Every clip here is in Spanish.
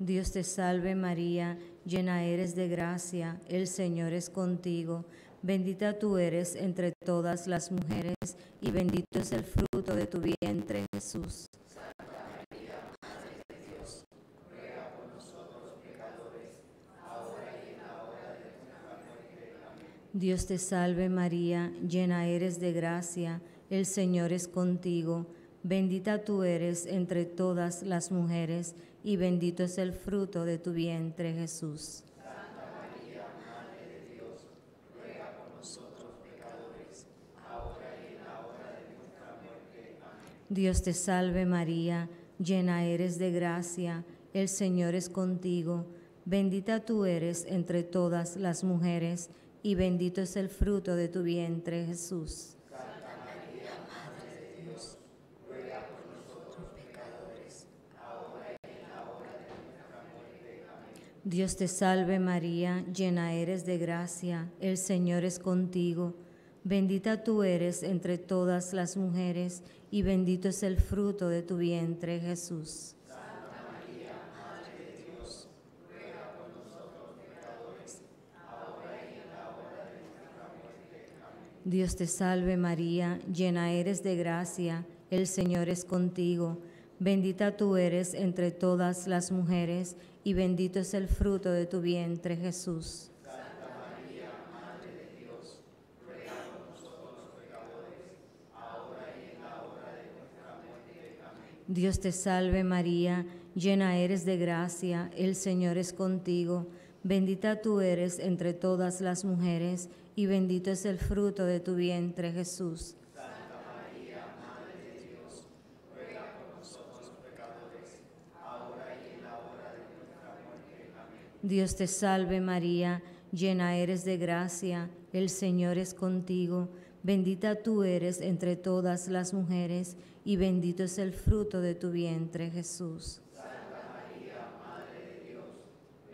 Dios te salve María, llena eres de gracia, el Señor es contigo. Bendita tú eres entre todas las mujeres, y bendito es el fruto de tu vientre, Jesús. Santa María, Madre de Dios, ruega por nosotros pecadores, ahora y en la hora de nuestra muerte. Amén. Dios te salve María, llena eres de gracia, el Señor es contigo. Bendita tú eres entre todas las mujeres, y bendito es el fruto de tu vientre, Jesús. Santa María, Madre de Dios, ruega por nosotros pecadores, ahora y en la hora de nuestra muerte. Amén. Dios te salve María, llena eres de gracia, el Señor es contigo. Bendita tú eres entre todas las mujeres, y bendito es el fruto de tu vientre, Jesús. Santa María, Madre de Dios, ruega por nosotros pecadores, ahora y en la hora de nuestra muerte. Amén. Dios te salve María, llena eres de gracia, el Señor es contigo. Bendita tú eres entre todas las mujeres, y bendito es el fruto de tu vientre, Jesús. Santa María, Madre de Dios, ruega por nosotros pecadores, ahora y en la hora de nuestra muerte. Amén. Dios te salve María, llena eres de gracia, el Señor es contigo. Bendita tú eres entre todas las mujeres, y bendito es el fruto de tu vientre, Jesús. Santa María, Madre de Dios, ruega por nosotros pecadores, ahora y en la hora de nuestra muerte. Amén. Dios te salve María, llena eres de gracia, el Señor es contigo. Bendita tú eres entre todas las mujeres, y bendito es el fruto de tu vientre, Jesús. Santa María, Madre de Dios, ruega por nosotros pecadores, ahora y en la hora de nuestra muerte. Amén. Dios te salve María, llena eres de gracia, el Señor es contigo. Bendita tú eres entre todas las mujeres, y bendito es el fruto de tu vientre, Jesús. Santa María, Madre de Dios,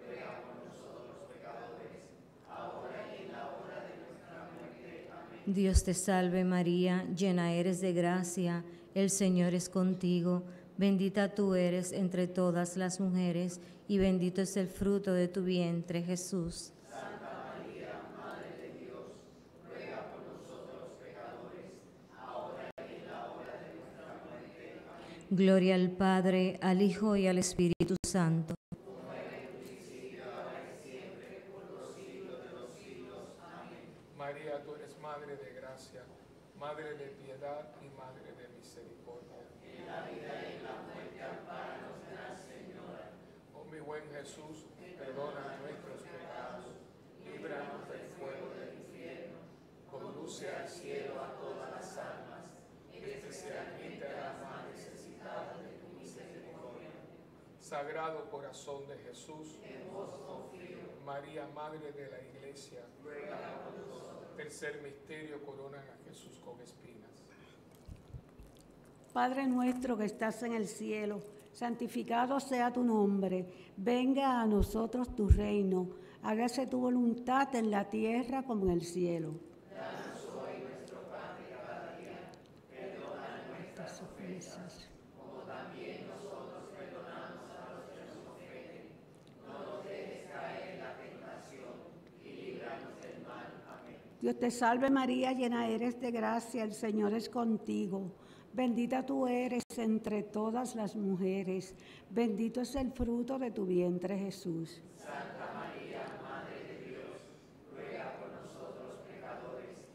ruega por nosotros pecadores, ahora y en la hora de nuestra muerte. Amén. Dios te salve María, llena eres de gracia, el Señor es contigo. Bendita tú eres entre todas las mujeres, y bendito es el fruto de tu vientre, Jesús. Santa María, Madre de Dios, ruega por nosotros pecadores, ahora y en la hora de nuestra muerte. Amén. Gloria al Padre, al Hijo y al Espíritu Santo. Como era en el principio, ahora y siempre, por los siglos de los siglos. Amén. María, tú eres Madre de gracia, Madre de piedad y Madre de misericordia. En la vida y en la muerte, ampáranos, Gran Señora. Oh mi buen Jesús, perdona nuestros pecados, líbranos del fuego del infierno, conduce al cielo a todas las almas, especialmente a las más necesitadas de tu misericordia. Sagrado corazón de Jesús, En vos confío, María, Madre de la Iglesia, ruega por nosotros. tercer misterio, coronan a Jesús con espinas. Padre nuestro que estás en el cielo, santificado sea tu nombre. Venga a nosotros tu reino. Hágase tu voluntad en la tierra como en el cielo. Danos hoy nuestro pan de cada día. Perdona nuestras ofensas, como también nosotros perdonamos a los que nos ofenden. No nos dejes caer en la tentación y líbranos del mal. Amén. Dios te salve María, llena eres de gracia, el Señor es contigo. Bendita tú eres entre todas las mujeres. Bendito es el fruto de tu vientre, Jesús. Santa María, Madre de Dios, ruega por nosotros pecadores,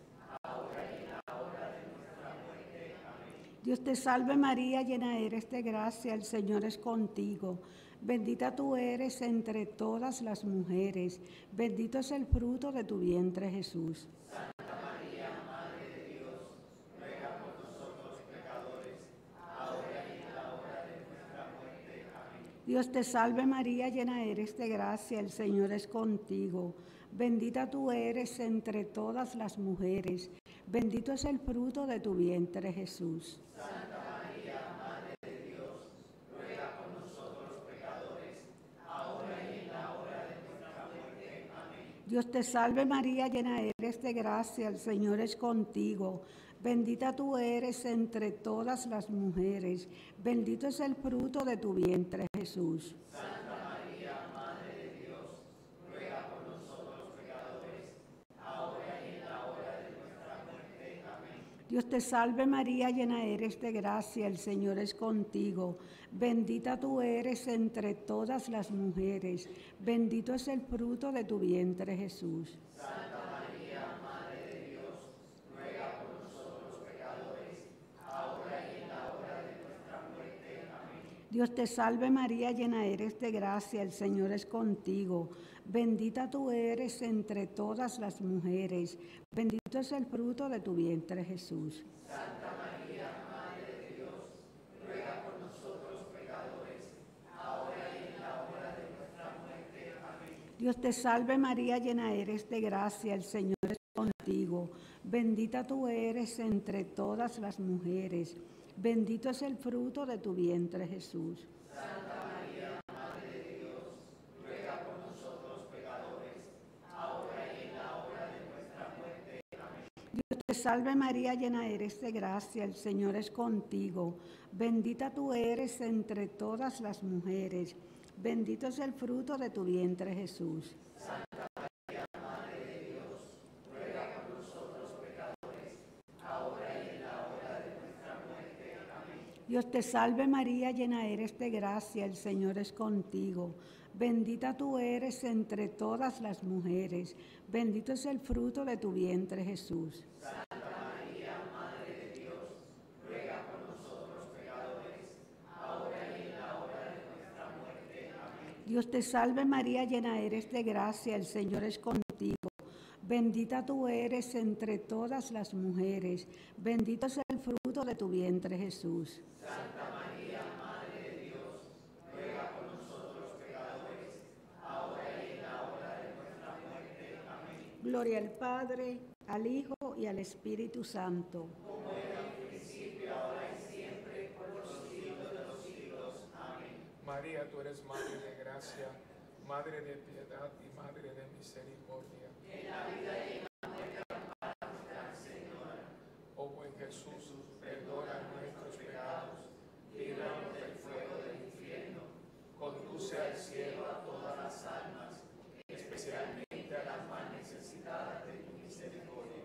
ahora y en la hora de nuestra muerte. Amén. Dios te salve María, llena eres de gracia, el Señor es contigo. Bendita tú eres entre todas las mujeres. Bendito es el fruto de tu vientre, Jesús. Santa María, Madre de Dios, ruega por nosotros pecadores, ahora y en la hora de nuestra muerte. Amén. Dios te salve María, llena eres de gracia, el Señor es contigo. Bendita tú eres entre todas las mujeres. Bendito es el fruto de tu vientre, Jesús. Santa María, Madre de Dios, ruega por nosotros pecadores, ahora y en la hora de nuestra muerte. Amén. Dios te salve María, llena eres de gracia, el Señor es contigo. Bendita tú eres entre todas las mujeres. Bendito es el fruto de tu vientre, Jesús. Santa María, Dios te salve María, llena eres de gracia, el Señor es contigo. Bendita tú eres entre todas las mujeres, bendito es el fruto de tu vientre Jesús. Santa María, Madre de Dios, ruega por nosotros pecadores, ahora y en la hora de nuestra muerte. Amén. Dios te salve María, llena eres de gracia, el Señor es contigo. Bendita tú eres entre todas las mujeres, bendito es el fruto de tu vientre Jesús. Santa María, Madre de Dios, ruega por nosotros pecadores, ahora y en la hora de nuestra muerte. Amén. Dios te salve María, llena eres de gracia, el Señor es contigo. Bendita tú eres entre todas las mujeres, bendito es el fruto de tu vientre Jesús. Santa María, Madre de Dios, ruega por nosotros pecadores, ahora y en la hora de nuestra muerte. Amén. Dios te salve María, llena eres de gracia, el Señor es contigo. Bendita tú eres entre todas las mujeres, bendito es el fruto de tu vientre Jesús. Santa María, Madre de Dios, ruega por nosotros pecadores, ahora y en la hora de nuestra muerte. Amén. Dios te salve María, llena eres de gracia, el Señor es contigo. Bendita tú eres entre todas las mujeres, bendito es el fruto de tu vientre Jesús. Santa María, Madre de Dios, ruega por nosotros pecadores, ahora y en la hora de nuestra muerte. Amén. Dios te salve María, llena eres de gracia, el Señor es contigo. Bendita tú eres entre todas las mujeres, bendito es el fruto de tu vientre Jesús. Santa María, Madre de Dios, ruega por nosotros pecadores, ahora y en la hora de nuestra muerte. Amén. Gloria al Padre, al Hijo y al Espíritu Santo. Como era al principio, ahora y siempre, por los siglos de los siglos. Amén. María, tú eres Madre de gracia, Madre de piedad y Madre de misericordia. En la vida y en la muerte, ampáranos, Gran Señora. Oh buen Jesús, perdona nuestros pecados, líbranos del fuego del infierno, conduce al cielo a todas las almas, especialmente a las más necesitadas de tu misericordia.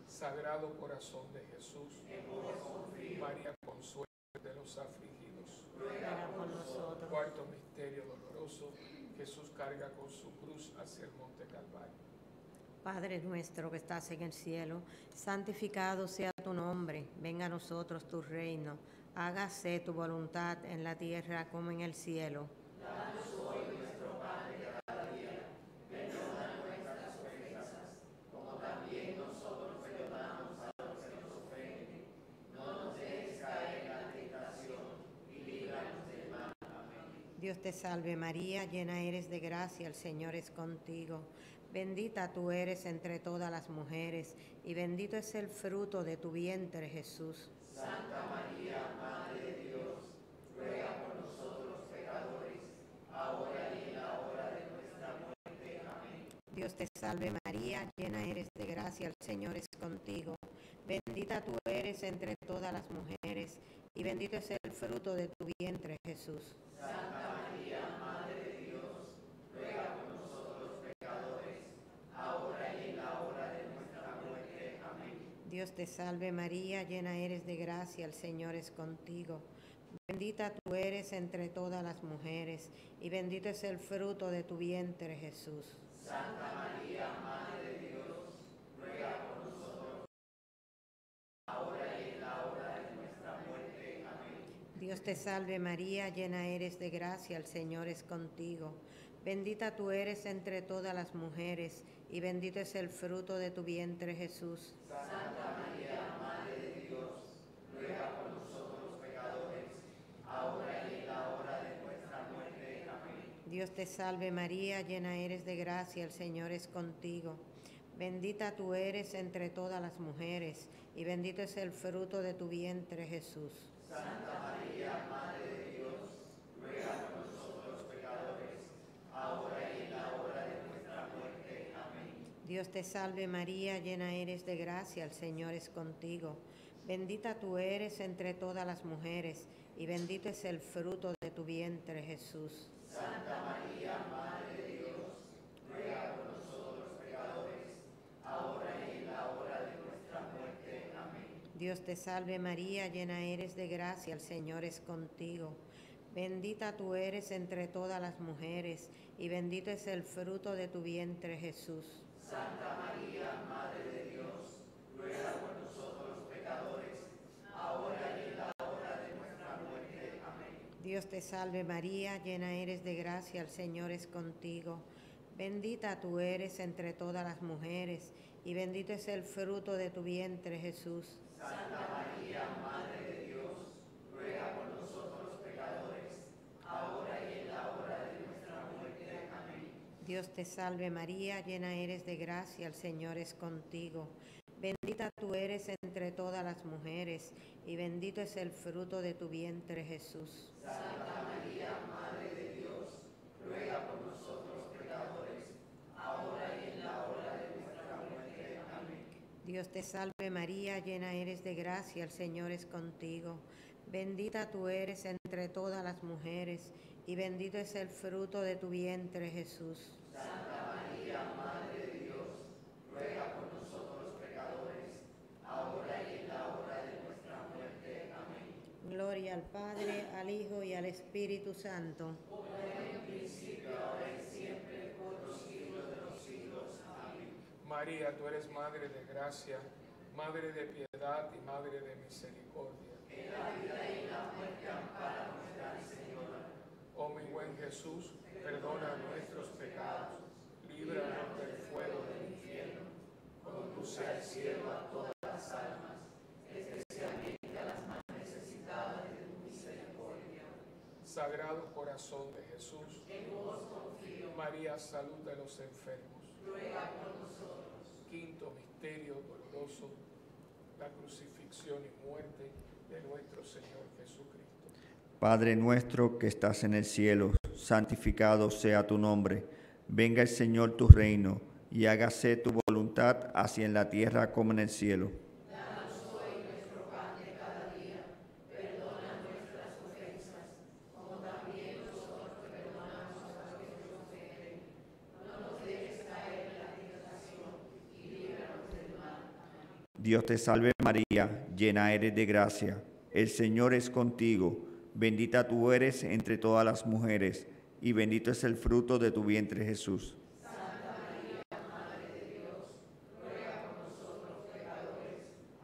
Sagrado corazón de Jesús, María, consuelo de los afligidos. Ruega por nosotros. Cuarto misterio doloroso, Jesús carga con su cruz hacia el monte Calvario. Padre nuestro que estás en el cielo, santificado sea tu nombre, venga a nosotros tu reino, hágase tu voluntad en la tierra como en el cielo. Danos hoy nuestro pan de cada día, perdona nuestras ofensas, como también nosotros perdonamos a los que nos ofenden. No nos dejes caer en la tentación y líbranos del mal. Amén. Dios te salve María, llena eres de gracia, el Señor es contigo. Bendita tú eres entre todas las mujeres, y bendito es el fruto de tu vientre, Jesús. Santa María, Madre de Dios, ruega por nosotros pecadores, ahora y en la hora de nuestra muerte. Amén. Dios te salve María, llena eres de gracia, el Señor es contigo. Bendita tú eres entre todas las mujeres, y bendito es el fruto de tu vientre, Jesús. Santa María, Madre de Dios, ruega por nosotros pecadores, ahora y en la hora de nuestra muerte. Amén. Dios te salve María, llena eres de gracia, el Señor es contigo. Bendita tú eres entre todas las mujeres, y bendito es el fruto de tu vientre, Jesús. Santa María, Madre de Dios, ruega por nosotros, ahora y en la hora de nuestra muerte. Amén. Dios te salve María, llena eres de gracia, el Señor es contigo. Bendita tú eres entre todas las mujeres, y bendito es el fruto de tu vientre, Jesús. Santa María, Madre de Dios, ruega por nosotros pecadores, ahora y en la hora de nuestra muerte. Amén. Dios te salve María, llena eres de gracia, el Señor es contigo. Bendita tú eres entre todas las mujeres, y bendito es el fruto de tu vientre, Jesús. Santa María, Madre de Dios, ruega por nosotros pecadores, ahora y en la hora de nuestra muerte. Amén. Dios te salve María, llena eres de gracia, el Señor es contigo. Bendita tú eres entre todas las mujeres, y bendito es el fruto de tu vientre, Jesús. Santa María, Madre de Dios, ruega por nosotros pecadores, ahora y en la hora de nuestra muerte. Amén. Dios te salve María, llena eres de gracia, el Señor es contigo. Bendita tú eres entre todas las mujeres, y bendito es el fruto de tu vientre, Jesús. Santa María, Madre de Dios, ruega por nosotros los pecadores, ahora y en la hora de nuestra muerte. Amén. Dios te salve María, llena eres de gracia, el Señor es contigo. Bendita tú eres entre todas las mujeres, y bendito es el fruto de tu vientre, Jesús. Santa María, Madre de Dios, ruega por nosotros los pecadores, ahora y en la hora de nuestra muerte. Amén. Dios te salve María, llena eres de gracia, el Señor es contigo. Bendita tú eres entre todas las mujeres, y bendito es el fruto de tu vientre, Jesús. Santa María, Madre de Dios, ruega por nosotros los pecadores, ahora y en la hora de nuestra muerte. Amén. Dios te salve María, llena eres de gracia, el Señor es contigo. Bendita tú eres entre todas las mujeres, y bendito es el fruto de tu vientre, Jesús. Santa María, Madre de Dios, ruega por nosotros los pecadores, ahora y en la hora de nuestra muerte. Amén. Gloria al Padre, al Hijo y al Espíritu Santo. Como en un principio, ahora y siempre, por los siglos de los siglos. Amén. María, tú eres Madre de gracia, Madre de piedad y Madre de misericordia. En la vida y en la muerte, ampara nuestra Señora. Oh mi buen Jesús, perdona nuestros pecados, líbranos del fuego del infierno, conduce al cielo a todas las almas, especialmente a las más necesitadas de tu misericordia. Sagrado corazón de Jesús, en vos confío. María, salud de los enfermos, ruega por nosotros. Quinto misterio doloroso, la crucifixión y muerte de nuestro Señor Jesucristo. Padre nuestro que estás en el cielo, santificado sea tu nombre. Venga el Señor tu reino, y hágase tu voluntad, así en la tierra como en el cielo. Danos hoy nuestro pan de cada día. Perdona nuestras ofensas, como también nosotros perdonamos a los que nos ofenden. No nos dejes caer en la tentación, y líbranos del mal. Dios te salve María, llena eres de gracia. El Señor es contigo. Bendita tú eres entre todas las mujeres, y bendito es el fruto de tu vientre, Jesús. Santa María, Madre de Dios, ruega por nosotros los pecadores,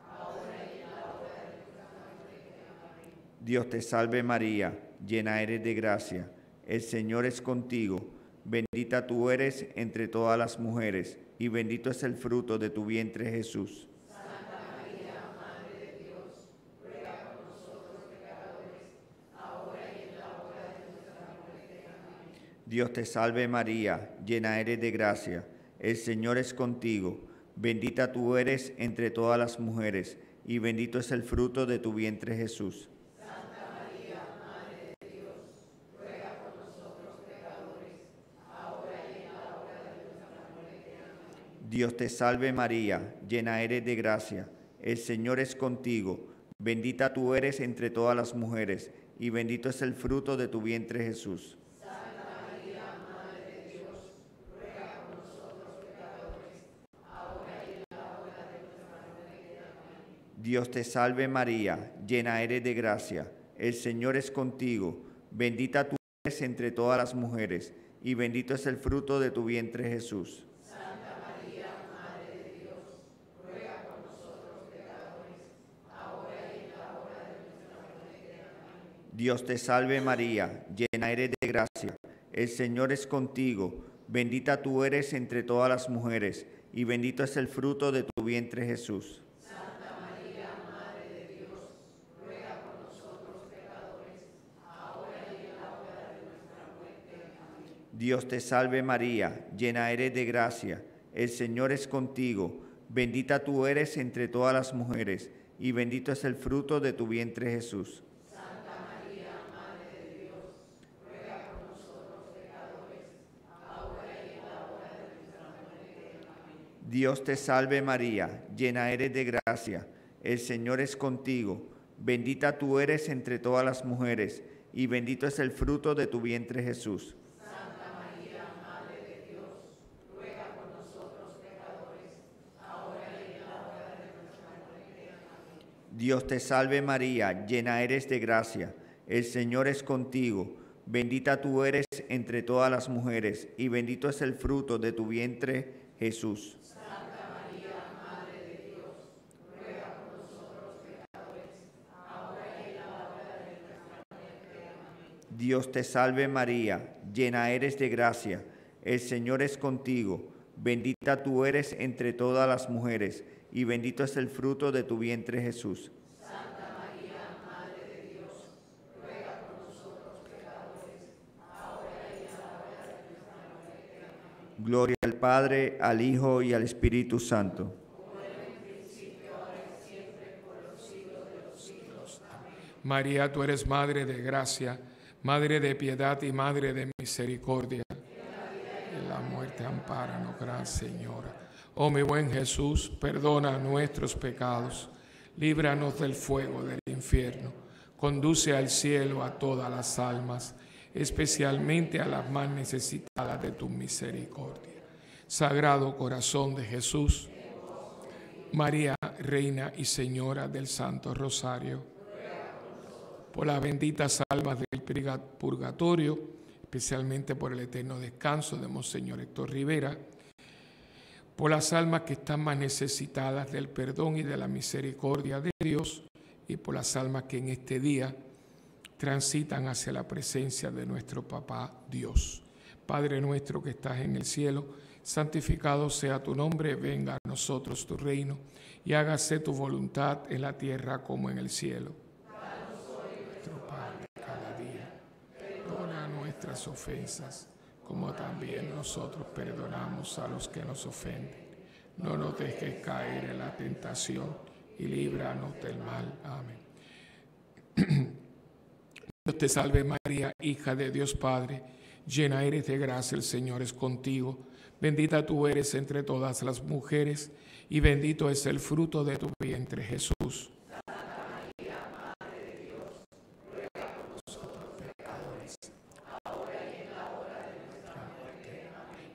ahora y en la hora de nuestra muerte. Amén. Dios te salve María, llena eres de gracia. El Señor es contigo. Bendita tú eres entre todas las mujeres, y bendito es el fruto de tu vientre, Jesús. Santa María, Madre de Dios, ruega por nosotros los pecadores, ahora y en la hora de nuestra muerte. Amén. Dios te salve María, llena eres de gracia. El Señor es contigo. Bendita tú eres entre todas las mujeres, y bendito es el fruto de tu vientre, Jesús. Santa María, Madre de Dios, ruega por nosotros los pecadores, ahora y en la hora de nuestra muerte. Amén. Dios te salve María, llena eres de gracia. El Señor es contigo. Bendita tú eres entre todas las mujeres, y bendito es el fruto de tu vientre, Jesús. Dios te salve María, llena eres de gracia. El Señor es contigo. Bendita tú eres entre todas las mujeres, y bendito es el fruto de tu vientre, Jesús. Santa María, Madre de Dios, ruega por nosotros los pecadores, ahora y en la hora de nuestra muerte. Amén. Dios te salve María, llena eres de gracia. El Señor es contigo. Bendita tú eres entre todas las mujeres, y bendito es el fruto de tu vientre, Jesús. Santa María, Madre de Dios, ruega por nosotros los pecadores, ahora y en la hora de nuestra muerte. Amén. Dios te salve María, llena eres de gracia. El Señor es contigo. Bendita tú eres entre todas las mujeres, y bendito es el fruto de tu vientre, Jesús. Santa María, Madre de Dios, ruega por nosotros los pecadores, ahora y en la hora de nuestra muerte. Amén. Dios te salve María, llena eres de gracia. El Señor es contigo. Bendita tú eres entre todas las mujeres, y bendito es el fruto de tu vientre, Jesús. Santa María, Madre de Dios, ruega por nosotros los pecadores, ahora y en la hora de nuestra muerte. Amén. Dios te salve María, llena eres de gracia, el Señor es contigo, bendita tú eres entre todas las mujeres, y bendito es el fruto de tu vientre, Jesús. Santa María, Madre de Dios, ruega por nosotros pecadores, ahora y en la hora de nuestra muerte. Amén. Dios te salve María, llena eres de gracia, el Señor es contigo, bendita tú eres entre todas las mujeres, y bendito es el fruto de tu vientre, Jesús. Santa María, Madre de Dios, ruega por nosotros pecadores, ahora y en la hora de nuestra muerte. Amén. Gloria al Padre, al Hijo y al Espíritu Santo. Como era en el principio, ahora y siempre, por los siglos de los siglos. Amén. María, tú eres Madre de gracia, Madre de piedad y Madre de misericordia. En la muerte ampáranos, Gran Señora. Oh mi buen Jesús, perdona nuestros pecados, líbranos del fuego del infierno, conduce al cielo a todas las almas, especialmente a las más necesitadas de tu misericordia. Sagrado Corazón de Jesús, María, Reina y Señora del Santo Rosario, por las benditas almas del purgatorio, especialmente por el eterno descanso de Monseñor Héctor Rivera, por las almas que están más necesitadas del perdón y de la misericordia de Dios, y por las almas que en este día transitan hacia la presencia de nuestro Papá Dios. Padre nuestro que estás en el cielo, santificado sea tu nombre, venga a nosotros tu reino, y hágase tu voluntad en la tierra como en el cielo. Danos hoy Nuestro pan de cada día, perdona nuestras ofensas, como también nosotros perdonamos a los que nos ofenden. No nos dejes caer en la tentación y líbranos del mal. Amén. Dios te salve María, hija de Dios Padre, llena eres de gracia, el Señor es contigo. Bendita tú eres entre todas las mujeres, y bendito es el fruto de tu vientre, Jesús.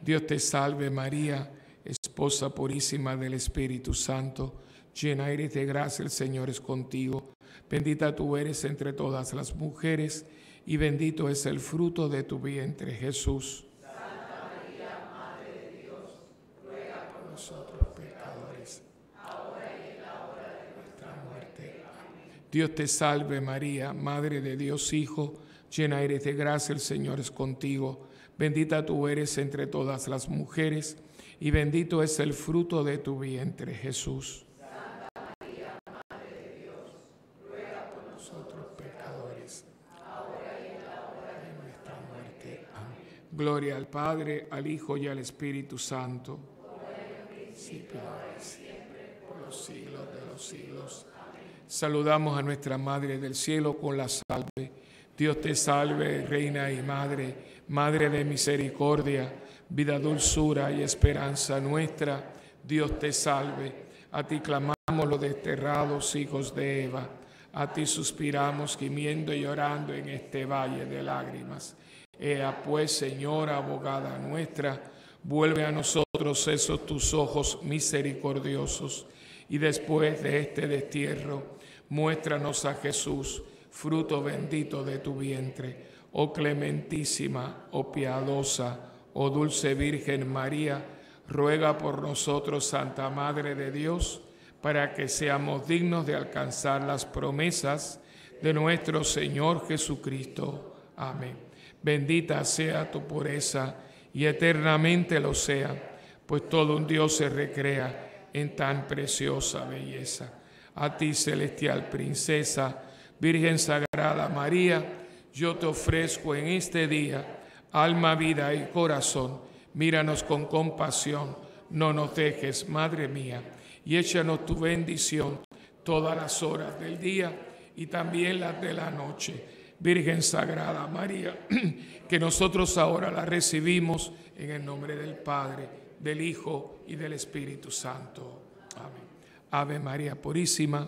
Dios te salve María, esposa purísima del Espíritu Santo, llena eres de gracia, el Señor es contigo. Bendita tú eres entre todas las mujeres, y bendito es el fruto de tu vientre, Jesús. Santa María, Madre de Dios, ruega por Nosotros pecadores, ahora y en la hora de nuestra muerte. Dios te salve María, Madre de Dios Hijo, llena eres de gracia, el Señor es contigo. Bendita tú eres entre todas las mujeres, y bendito es el fruto de tu vientre, Jesús. Santa María, Madre de Dios, ruega por Nosotros pecadores, ahora y en la hora de nuestra muerte. Amén. Gloria al Padre, al Hijo y al Espíritu Santo. Principio, ahora y siempre, por los siglos de los siglos. Amén. Saludamos a nuestra Madre del Cielo con la salve. Dios te salve, Reina y Madre, Madre de misericordia, vida, dulzura y esperanza nuestra. Dios te salve. A ti clamamos los desterrados hijos de Eva. A ti suspiramos gimiendo y llorando en este valle de lágrimas. Ea pues, Señora, abogada nuestra, vuelve a nosotros esos tus ojos misericordiosos, y después de este destierro, muéstranos a Jesús, fruto bendito de tu vientre. Oh clementísima, oh piadosa, oh dulce Virgen María, ruega por nosotros, Santa Madre de Dios, para que seamos dignos de alcanzar las promesas de nuestro Señor Jesucristo. Amén. Bendita sea tu pureza, y eternamente lo sea, pues todo un Dios se recrea en tan preciosa belleza. A ti, celestial princesa, Virgen Sagrada María, yo te ofrezco en este día alma, vida y corazón. Míranos con compasión, no nos dejes, Madre mía, y échanos tu bendición todas las horas del día y también las de la noche. Virgen Sagrada María, que nosotros ahora la recibimos en el nombre del Padre, del Hijo y del Espíritu Santo. Amén. Ave María Purísima.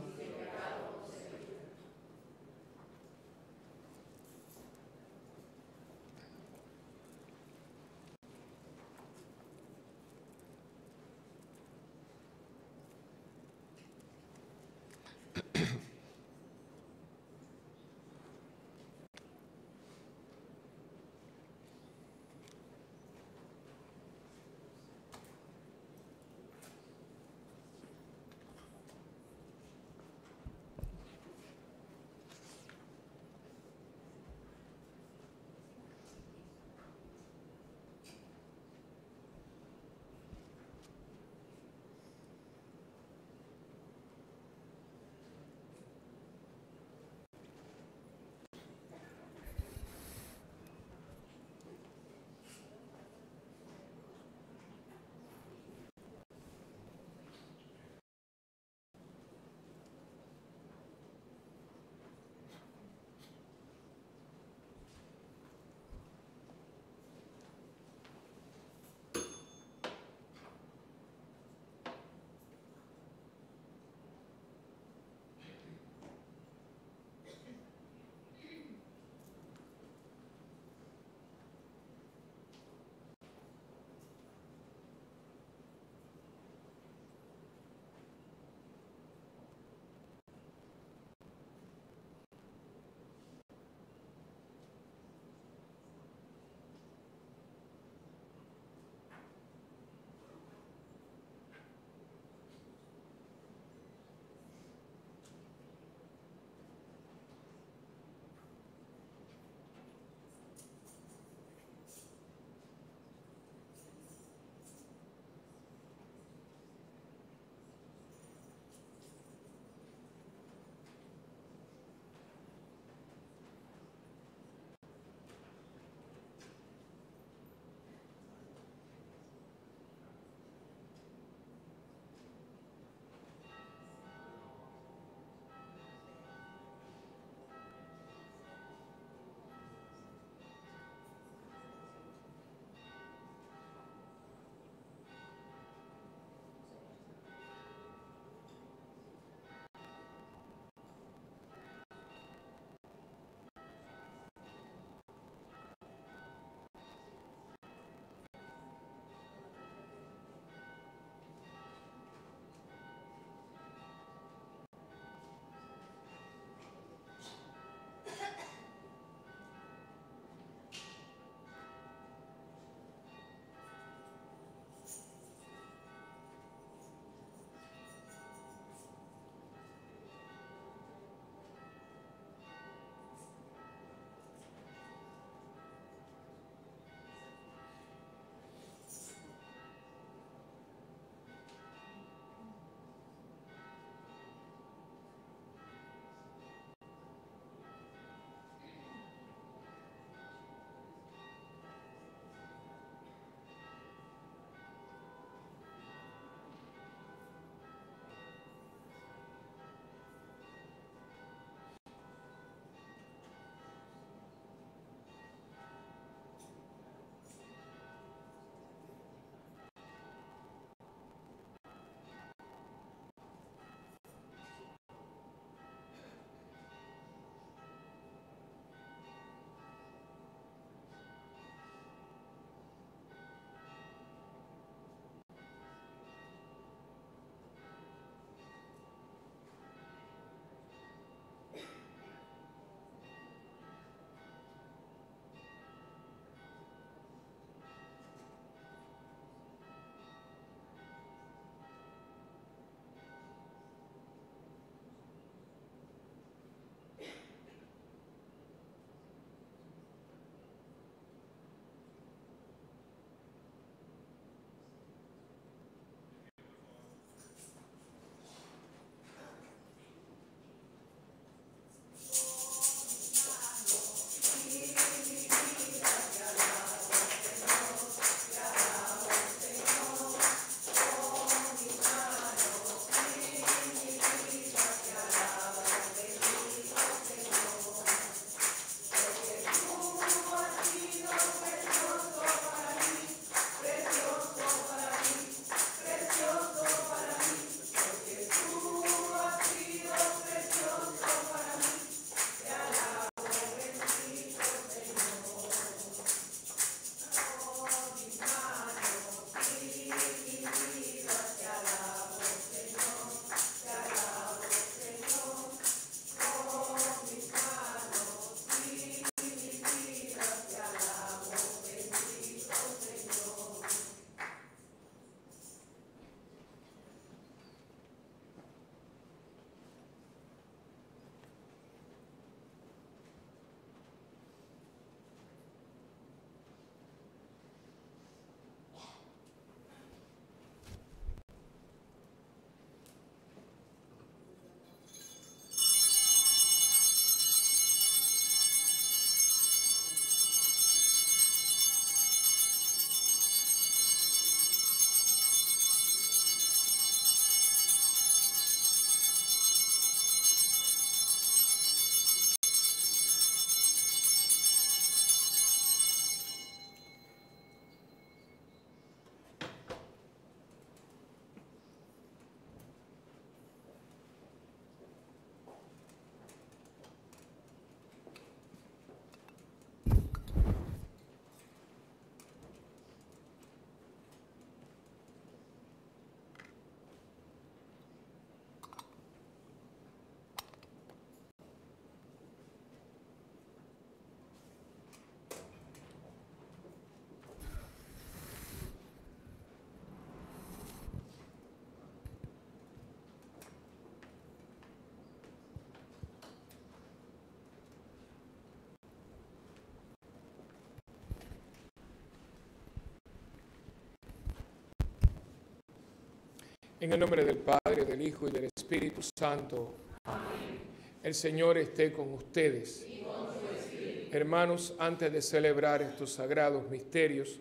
En el nombre del Padre, del Hijo y del Espíritu Santo. Amén. El Señor esté con ustedes. Y con su espíritu. Hermanos, antes de celebrar estos sagrados misterios,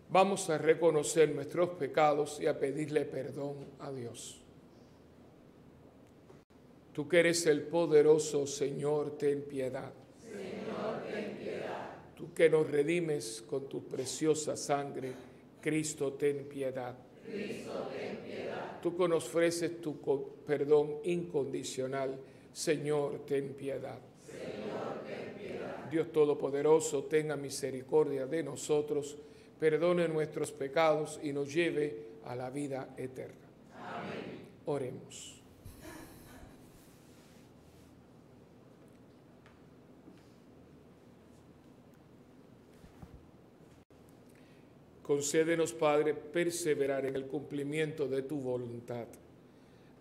vamos a reconocer nuestros pecados y a pedirle perdón a Dios. Tú que eres el poderoso Señor, ten piedad. Señor, ten piedad. Tú que nos redimes con tu preciosa sangre, Cristo, ten piedad. Cristo, ten piedad. Tú que nos ofreces tu perdón incondicional, Señor, ten piedad. Señor, ten piedad. Dios Todopoderoso, tenga misericordia de nosotros, perdone nuestros pecados y nos lleve a la vida eterna. Amén. Oremos. Concédenos, Padre, perseverar en el cumplimiento de tu voluntad,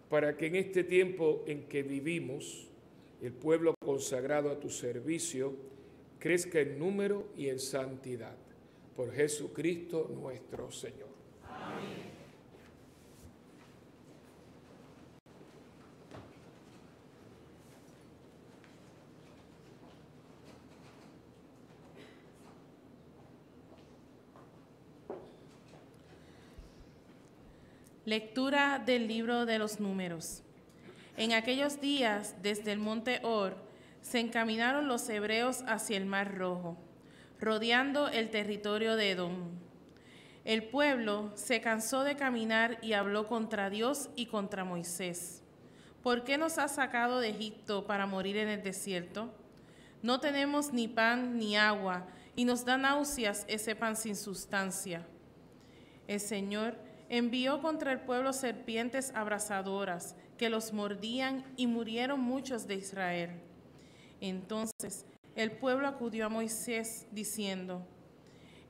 para que en este tiempo en que vivimos, el pueblo consagrado a tu servicio crezca en número y en santidad. Por Jesucristo nuestro Señor. Amén. Lectura del libro de los Números. En aquellos días, desde el monte Hor, se encaminaron los hebreos hacia el Mar Rojo, rodeando el territorio de Edom. El pueblo se cansó de caminar y habló contra Dios y contra Moisés. ¿Por qué nos has sacado de Egipto para morir en el desierto? No tenemos ni pan ni agua, y nos da náuseas ese pan sin sustancia. El Señor envió contra el pueblo serpientes abrasadoras que los mordían y murieron muchos de Israel. Entonces el pueblo acudió a Moisés diciendo: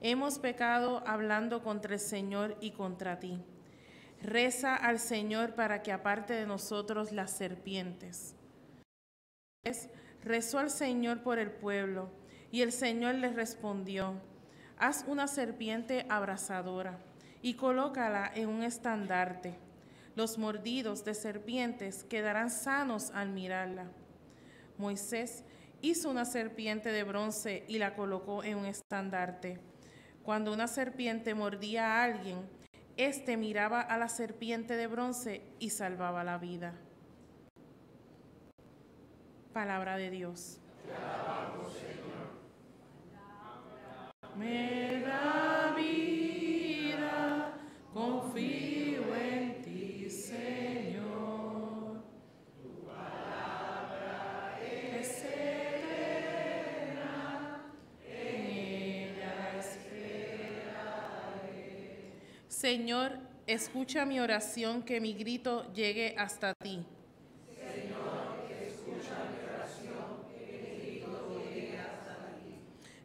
hemos pecado hablando contra el Señor y contra ti. Reza al Señor para que aparte de nosotros las serpientes. Moisés rezó al Señor por el pueblo, y el Señor le respondió: haz una serpiente abrasadora y colócala en un estandarte. Los mordidos de serpientes quedarán sanos al mirarla. Moisés hizo una serpiente de bronce y la colocó en un estandarte. Cuando una serpiente mordía a alguien, éste miraba a la serpiente de bronce y salvaba la vida. Palabra de Dios. Te alabamos, Señor. Me da vida, confío en ti, Señor. Tu palabra es eterna, en ella esperaré. Señor, escucha mi oración, que mi grito llegue hasta ti.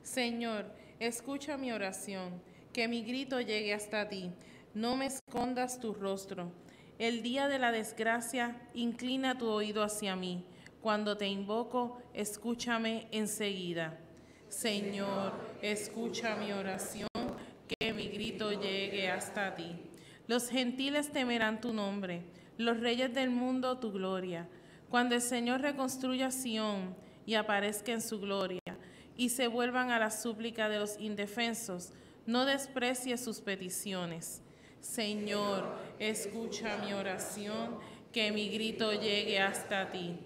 Señor, escucha mi oración, que mi grito llegue hasta ti. No me escondas tu rostro. El día de la desgracia, inclina tu oído hacia mí. Cuando te invoco, escúchame enseguida. Señor, escucha mi oración, que mi grito llegue hasta ti. Los gentiles temerán tu nombre, los reyes del mundo tu gloria. Cuando el Señor reconstruya Sión y aparezca en su gloria, y se vuelvan a la súplica de los indefensos, no desprecies sus peticiones. Señor, escucha mi oración, que mi grito llegue hasta ti.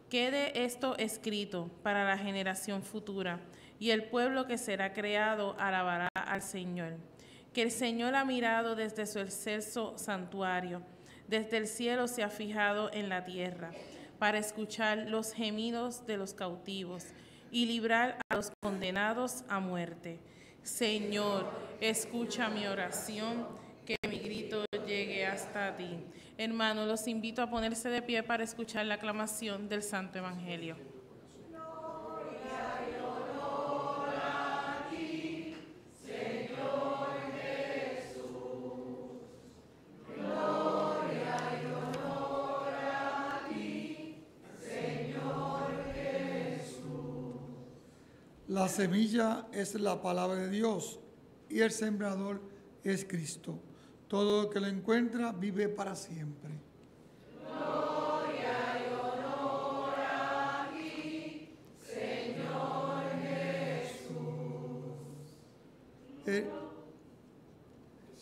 Quede esto escrito para la generación futura, y el pueblo que será creado alabará al Señor. Que el Señor ha mirado desde su excelso santuario, desde el cielo se ha fijado en la tierra, para escuchar los gemidos de los cautivos y librar a los condenados a muerte. Señor, escucha mi oración, que mi grito llegue hasta ti. Hermanos, los invito a ponerse de pie para escuchar la aclamación del Santo Evangelio. La semilla es la palabra de Dios y el sembrador es Cristo. Todo el que lo encuentra vive para siempre.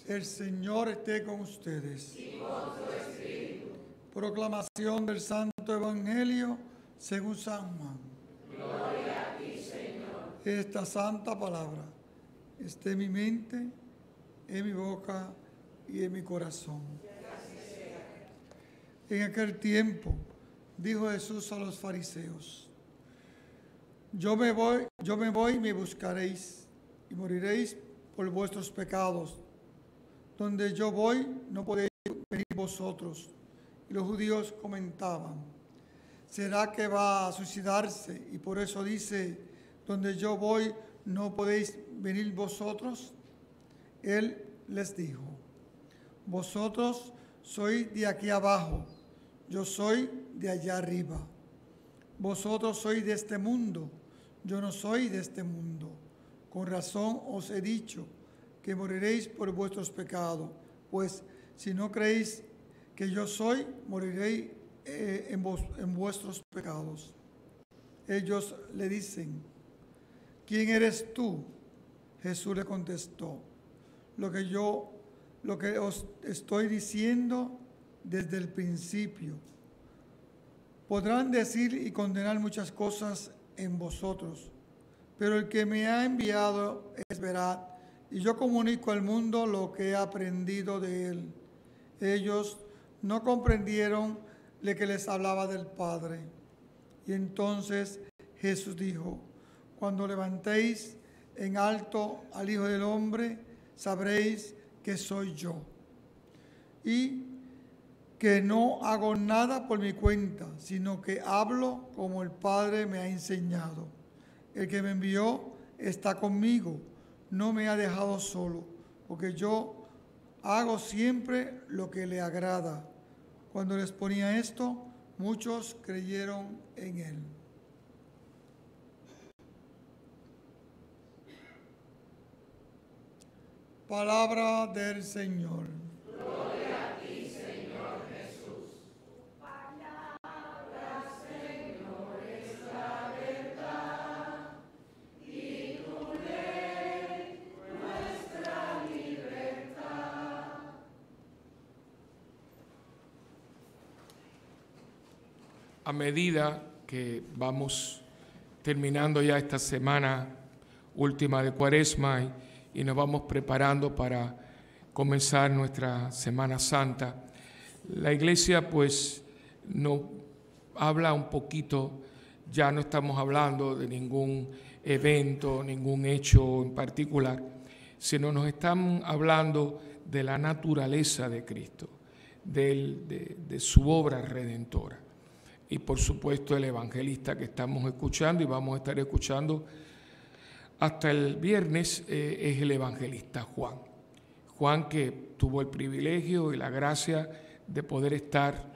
El Señor esté con ustedes. Y con tu espíritu. Proclamación del Santo Evangelio según San Juan. Gloria a ti, Señor. Esta santa palabra esté en mi mente, en mi boca y en mi corazón. En aquel tiempo dijo Jesús a los fariseos: Yo me voy y me buscaréis, y moriréis por vuestros pecados. Donde yo voy, no podéis venir vosotros. Y los judíos comentaban: ¿será que va a suicidarse? Y por eso dice: donde yo voy, no podéis venir vosotros. Él les dijo: vosotros sois de aquí abajo, yo soy de allá arriba. Vosotros sois de este mundo, yo no soy de este mundo. Con razón os he dicho que moriréis por vuestros pecados, pues si no creéis que yo soy, moriréis en vuestros pecados. Ellos le dicen: ¿quién eres tú? Jesús le contestó: lo que os estoy diciendo desde el principio. Podrán decir y condenar muchas cosas en vosotros, pero el que me ha enviado es veraz, y yo comunico al mundo lo que he aprendido de él. Ellos no comprendieron lo que les hablaba del Padre. Y entonces Jesús dijo: cuando levantéis en alto al Hijo del Hombre, sabréis que soy yo, y que no hago nada por mi cuenta, sino que hablo como el Padre me ha enseñado. El que me envió está conmigo, no me ha dejado solo, porque yo hago siempre lo que le agrada. Cuando les ponía esto, muchos creyeron en él. Palabra del Señor. Gloria a ti, Señor Jesús. Palabra, Señor, es la verdad, y tu ley, nuestra libertad. A medida que vamos terminando ya esta semana última de Cuaresma y nos vamos preparando para comenzar nuestra Semana Santa, la Iglesia pues nos habla un poquito, ya no estamos hablando de ningún evento, ningún hecho en particular, sino nos están hablando de la naturaleza de Cristo, de su obra redentora. Y por supuesto el evangelista que estamos escuchando y vamos a estar escuchando hasta el viernes es el evangelista Juan. Juan, que tuvo el privilegio y la gracia de poder estar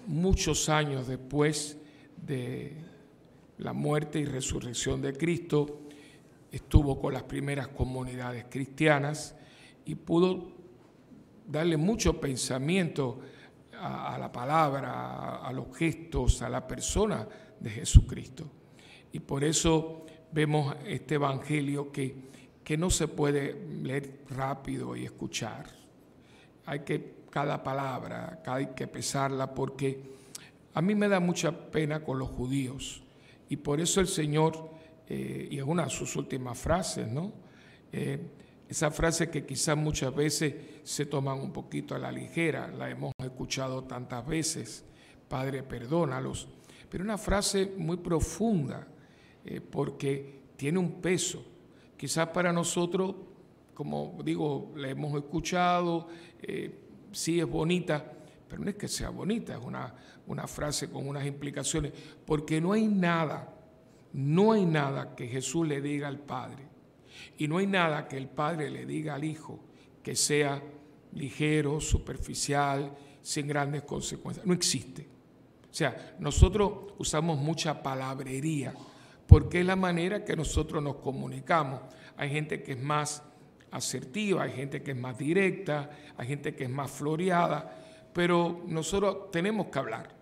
muchos años después de la muerte y resurrección de Cristo, estuvo con las primeras comunidades cristianas y pudo darle mucho pensamiento a la palabra, a los gestos, a la persona de Jesucristo. Y por eso vemos este evangelio que no se puede leer rápido y escuchar. Hay que, cada palabra, hay que pesarla, porque a mí me da mucha pena con los judíos. Y por eso el Señor, y es una de sus últimas frases, ¿no? Esa frase que quizás muchas veces se toman un poquito a la ligera, la hemos escuchado tantas veces: Padre, perdónalos. Pero una frase muy profunda, porque tiene un peso. Quizás para nosotros, como digo, la hemos escuchado, sí es bonita, pero no es que sea bonita, es una frase con unas implicaciones, porque no hay nada que Jesús le diga al Padre, y no hay nada que el Padre le diga al Hijo que sea ligero, superficial, sin grandes consecuencias. No existe. O sea, nosotros usamos mucha palabrería, porque es la manera que nosotros nos comunicamos. Hay gente que es más asertiva, hay gente que es más directa, hay gente que es más floreada, pero nosotros tenemos que hablar.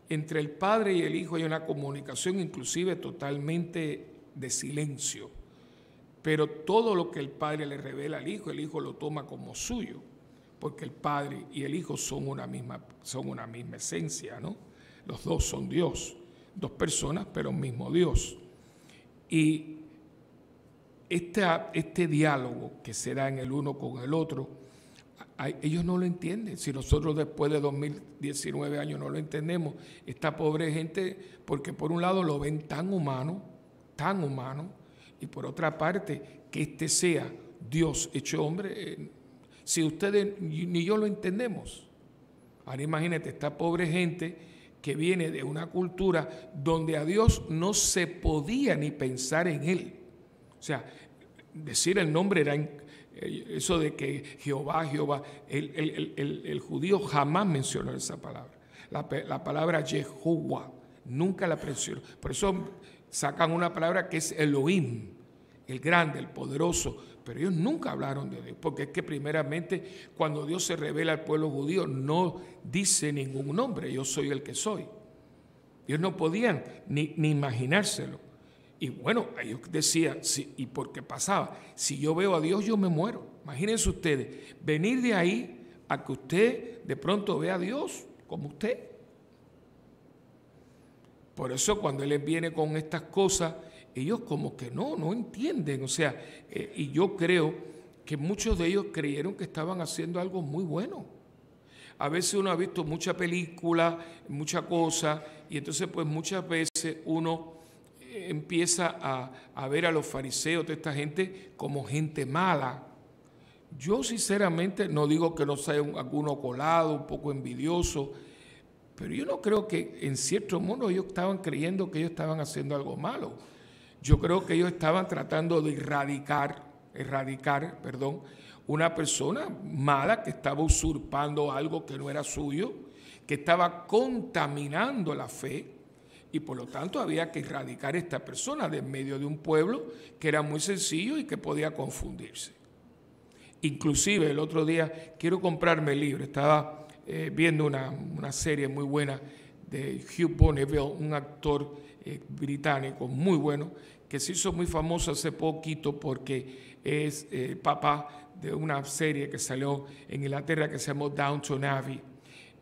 Entre el Padre y el Hijo hay una comunicación inclusive totalmente de silencio, pero todo lo que el Padre le revela al Hijo, el Hijo lo toma como suyo, porque el Padre y el Hijo son una misma esencia, ¿no? Los dos son Dios, dos personas, pero un mismo Dios. Y este diálogo que se da en el uno con el otro, ellos no lo entienden. Si nosotros después de 2019 años no lo entendemos, esta pobre gente, porque por un lado lo ven tan humano, y por otra parte, que este sea Dios hecho hombre, si ustedes ni yo lo entendemos. Ahora imagínate, esta pobre gente que viene de una cultura donde a Dios no se podía ni pensar en él. O sea, decir el nombre era eso de que Jehová, el judío jamás mencionó esa palabra. La palabra Jehová nunca la mencionó. Por eso sacan una palabra que es Elohim, el grande, el poderoso. Pero ellos nunca hablaron de Dios, porque es que primeramente cuando Dios se revela al pueblo judío no dice ningún nombre, yo soy el que soy. Ellos no podían ni imaginárselo. Y bueno, ellos decían, sí, ¿y por qué pasaba? Si yo veo a Dios, yo me muero. Imagínense ustedes, venir de ahí a que usted de pronto vea a Dios como usted. Por eso cuando Él viene con estas cosas, ellos como que no entienden. O sea, y yo creo que muchos de ellos creyeron que estaban haciendo algo muy bueno. A veces uno ha visto mucha película, mucha cosa, y entonces pues muchas veces uno empieza a ver a los fariseos, de esta gente, como gente mala. Yo sinceramente no digo que no sea alguno colado, un poco envidioso, pero yo no creo que en cierto modo ellos estaban creyendo que ellos estaban haciendo algo malo. Yo creo que ellos estaban tratando de erradicar, una persona mala que estaba usurpando algo que no era suyo, que estaba contaminando la fe, y por lo tanto había que erradicar a esta persona de en medio de un pueblo que era muy sencillo y que podía confundirse. Inclusive el otro día, quiero comprarme el libro, estaba viendo una serie muy buena de Hugh Bonneville, un actor británico muy bueno, que se hizo muy famoso hace poquito porque es papá de una serie que salió en Inglaterra que se llamó Downton Abbey,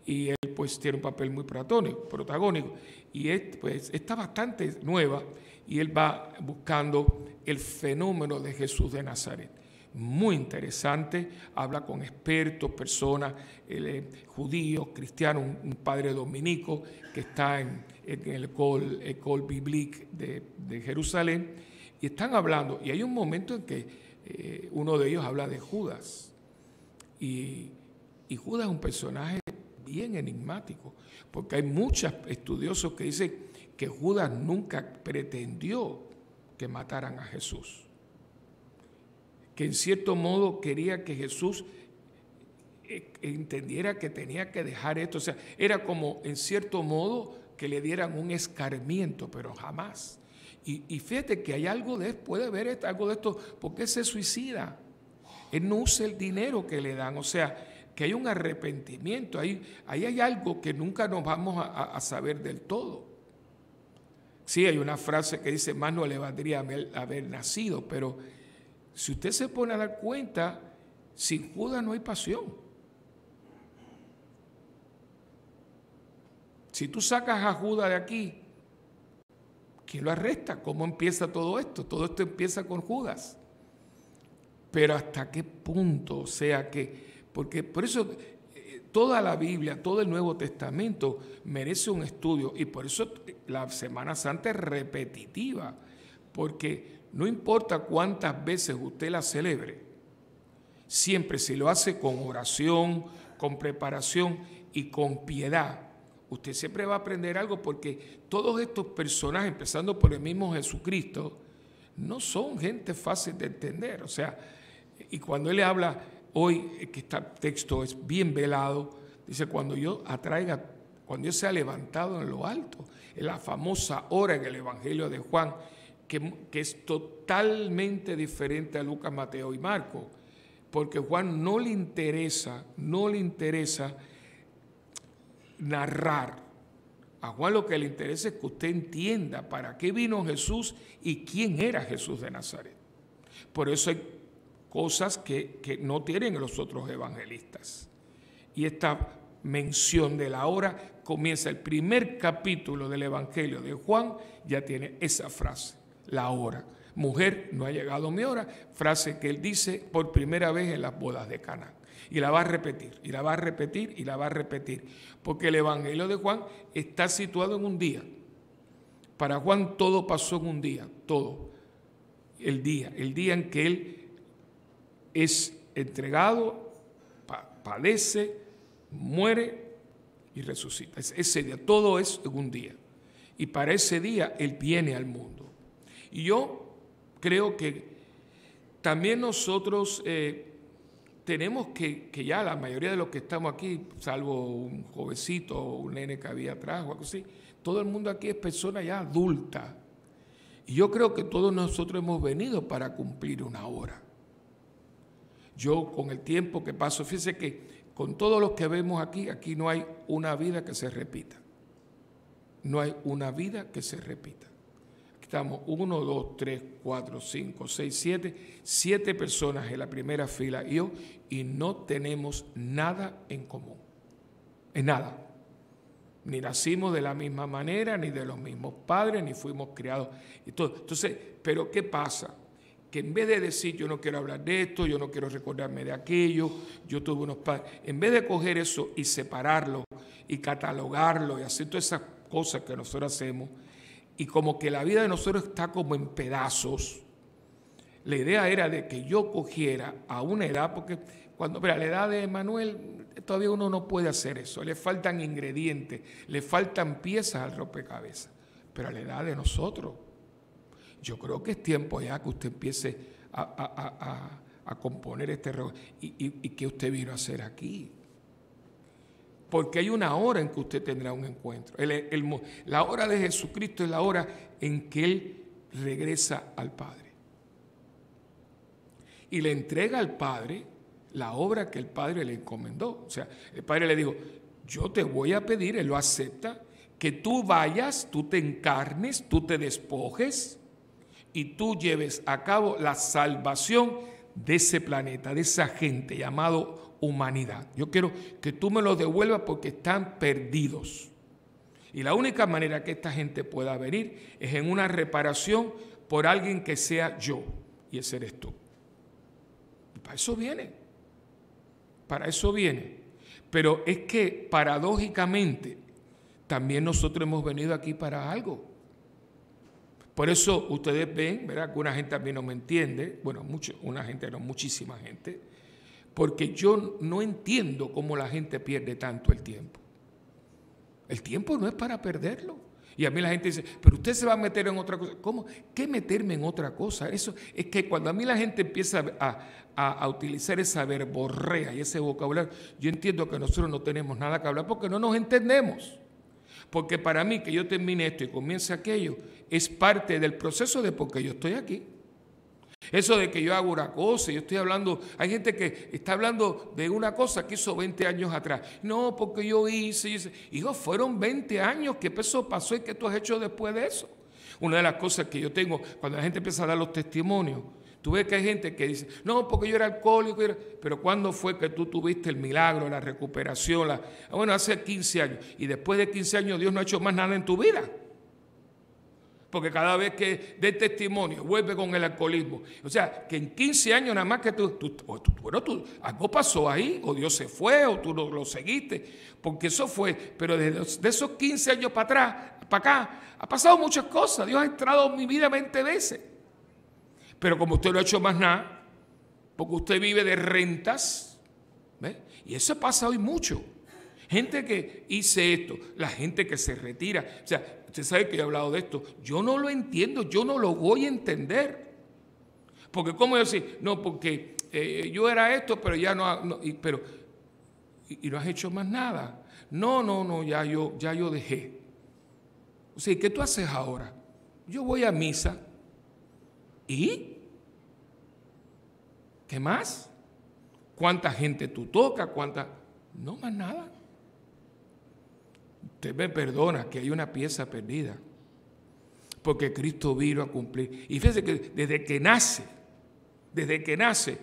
y él pues tiene un papel muy protagónico, y pues está bastante nueva, y él va buscando el fenómeno de Jesús de Nazaret. Muy interesante, habla con expertos, personas, judíos, cristianos, un padre dominico que está en el École Biblique de Jerusalén, y están hablando, y hay un momento en que uno de ellos habla de Judas, y Judas es un personaje bien enigmático, porque hay muchos estudiosos que dicen que Judas nunca pretendió que mataran a Jesús, que en cierto modo quería que Jesús entendiera que tenía que dejar esto. O sea, era como en cierto modo que le dieran un escarmiento, pero jamás. Y fíjate que hay algo de esto, puede haber algo de esto, porque él se suicida. Él no usa el dinero que le dan, o sea, que hay un arrepentimiento, ahí hay algo que nunca nos vamos a saber del todo. Sí, hay una frase que dice, más no le valdría haber nacido, pero si usted se pone a dar cuenta, sin Judas no hay pasión. Si tú sacas a Judas de aquí, ¿quién lo arresta? ¿Cómo empieza todo esto? Todo esto empieza con Judas. Pero ¿hasta qué punto? O sea que, porque por eso toda la Biblia, todo el Nuevo Testamento merece un estudio, y por eso la Semana Santa es repetitiva, porque no importa cuántas veces usted la celebre, siempre si lo hace con oración, con preparación y con piedad, usted siempre va a aprender algo, porque todos estos personajes, empezando por el mismo Jesucristo, no son gente fácil de entender. O sea, y cuando él le habla hoy, que este texto es bien velado, dice, cuando yo sea levantado en lo alto, en la famosa hora en el Evangelio de Juan, que es totalmente diferente a Lucas, Mateo y Marcos. porque Juan no le interesa narrar. A Juan lo que le interesa es que usted entienda para qué vino Jesús y quién era Jesús de Nazaret. Por eso hay cosas que no tienen los otros evangelistas. Y esta mención de la hora comienza el primer capítulo del Evangelio de Juan, ya tiene esa frase, la hora. Mujer, no ha llegado mi hora, frase que él dice por primera vez en las bodas de Caná. Y la va a repetir, y la va a repetir, y la va a repetir. Porque el Evangelio de Juan está situado en un día. Para Juan todo pasó en un día, todo. El día en que él es entregado, padece, muere y resucita. Ese día, todo es en un día. Y para ese día él viene al mundo. Y yo creo que también nosotros tenemos que ya la mayoría de los que estamos aquí, salvo un jovencito o un nene que había atrás o algo así, todo el mundo aquí es persona ya adulta. Y yo creo que todos nosotros hemos venido para cumplir una hora. Yo con el tiempo que paso, fíjese que con todos los que vemos aquí no hay una vida que se repita. No hay una vida que se repita. Estamos 1, 2, 3, 4, 5, 6, 7 personas en la primera fila y yo, y no tenemos nada en común. En nada. Ni nacimos de la misma manera, ni de los mismos padres, ni fuimos criados. Y todo. Entonces, ¿pero qué pasa? Que en vez de decir yo no quiero hablar de esto, yo no quiero recordarme de aquello, yo tuve unos padres, en vez de coger eso y separarlo y catalogarlo y hacer todas esas cosas que nosotros hacemos, y como que la vida de nosotros está como en pedazos. La idea era de que yo cogiera a una edad, porque cuando, mira, la edad de Manuel, todavía uno no puede hacer eso, le faltan ingredientes, le faltan piezas al rompecabezas, pero a la edad de nosotros, yo creo que es tiempo ya que usted empiece a componer este reloj y que usted vino a hacer aquí. Porque hay una hora en que usted tendrá un encuentro. La hora de Jesucristo es la hora en que Él regresa al Padre. Y le entrega al Padre la obra que el Padre le encomendó. O sea, el Padre le dijo, yo te voy a pedir, Él lo acepta, que tú vayas, tú te encarnes, tú te despojes y tú lleves a cabo la salvación de ese planeta, de esa gente llamado humanidad. Yo quiero que tú me los devuelvas porque están perdidos. Y la única manera que esta gente pueda venir es en una reparación por alguien que sea yo, y ese eres tú. Y para eso viene. Para eso viene. Pero es que paradójicamente también nosotros hemos venido aquí para algo. Por eso ustedes ven, ¿verdad? Que una gente a mí no me entiende, bueno, una gente no, muchísima gente, porque yo no entiendo cómo la gente pierde tanto el tiempo. El tiempo no es para perderlo. Y a mí la gente dice, pero usted se va a meter en otra cosa. ¿Cómo? ¿Qué meterme en otra cosa? Eso es que cuando a mí la gente empieza a utilizar esa verborrea y ese vocabulario, yo entiendo que nosotros no tenemos nada que hablar porque no nos entendemos. Porque para mí que yo termine esto y comience aquello es parte del proceso de por qué yo estoy aquí. Eso de que yo hago una cosa, yo estoy hablando, hay gente que está hablando de una cosa que hizo 20 años atrás. No, porque yo hice. Hijo, fueron 20 años, ¿qué eso pasó y qué tú has hecho después de eso? Una de las cosas que yo tengo, cuando la gente empieza a dar los testimonios, tú ves que hay gente que dice, no, porque yo era alcohólico, pero ¿cuándo fue que tú tuviste el milagro, la recuperación? Bueno, hace 15 años. Y después de 15 años Dios no ha hecho más nada en tu vida. Porque cada vez que dé testimonio, vuelve con el alcoholismo. O sea, que en 15 años nada más que algo pasó ahí, o Dios se fue, o tú lo seguiste. Porque eso fue, pero de esos 15 años para acá, ha pasado muchas cosas. Dios ha entrado en mi vida 20 veces. Pero como usted no ha hecho más nada, porque usted vive de rentas, ¿ves? Y eso pasa hoy mucho. Gente que hice esto, la gente que se retira. O sea, usted sabe que yo he hablado de esto. Yo no lo entiendo, yo no lo voy a entender. Porque ¿cómo yo decir? No, porque yo era esto, pero ya no y no has hecho más nada. No, ya yo dejé. O sea, ¿qué tú haces ahora? Yo voy a misa. ¿Y? ¿Qué más? cuánta gente tú tocas, no más nada. Usted me perdona que hay una pieza perdida, porque Cristo vino a cumplir. Y fíjese que desde que nace,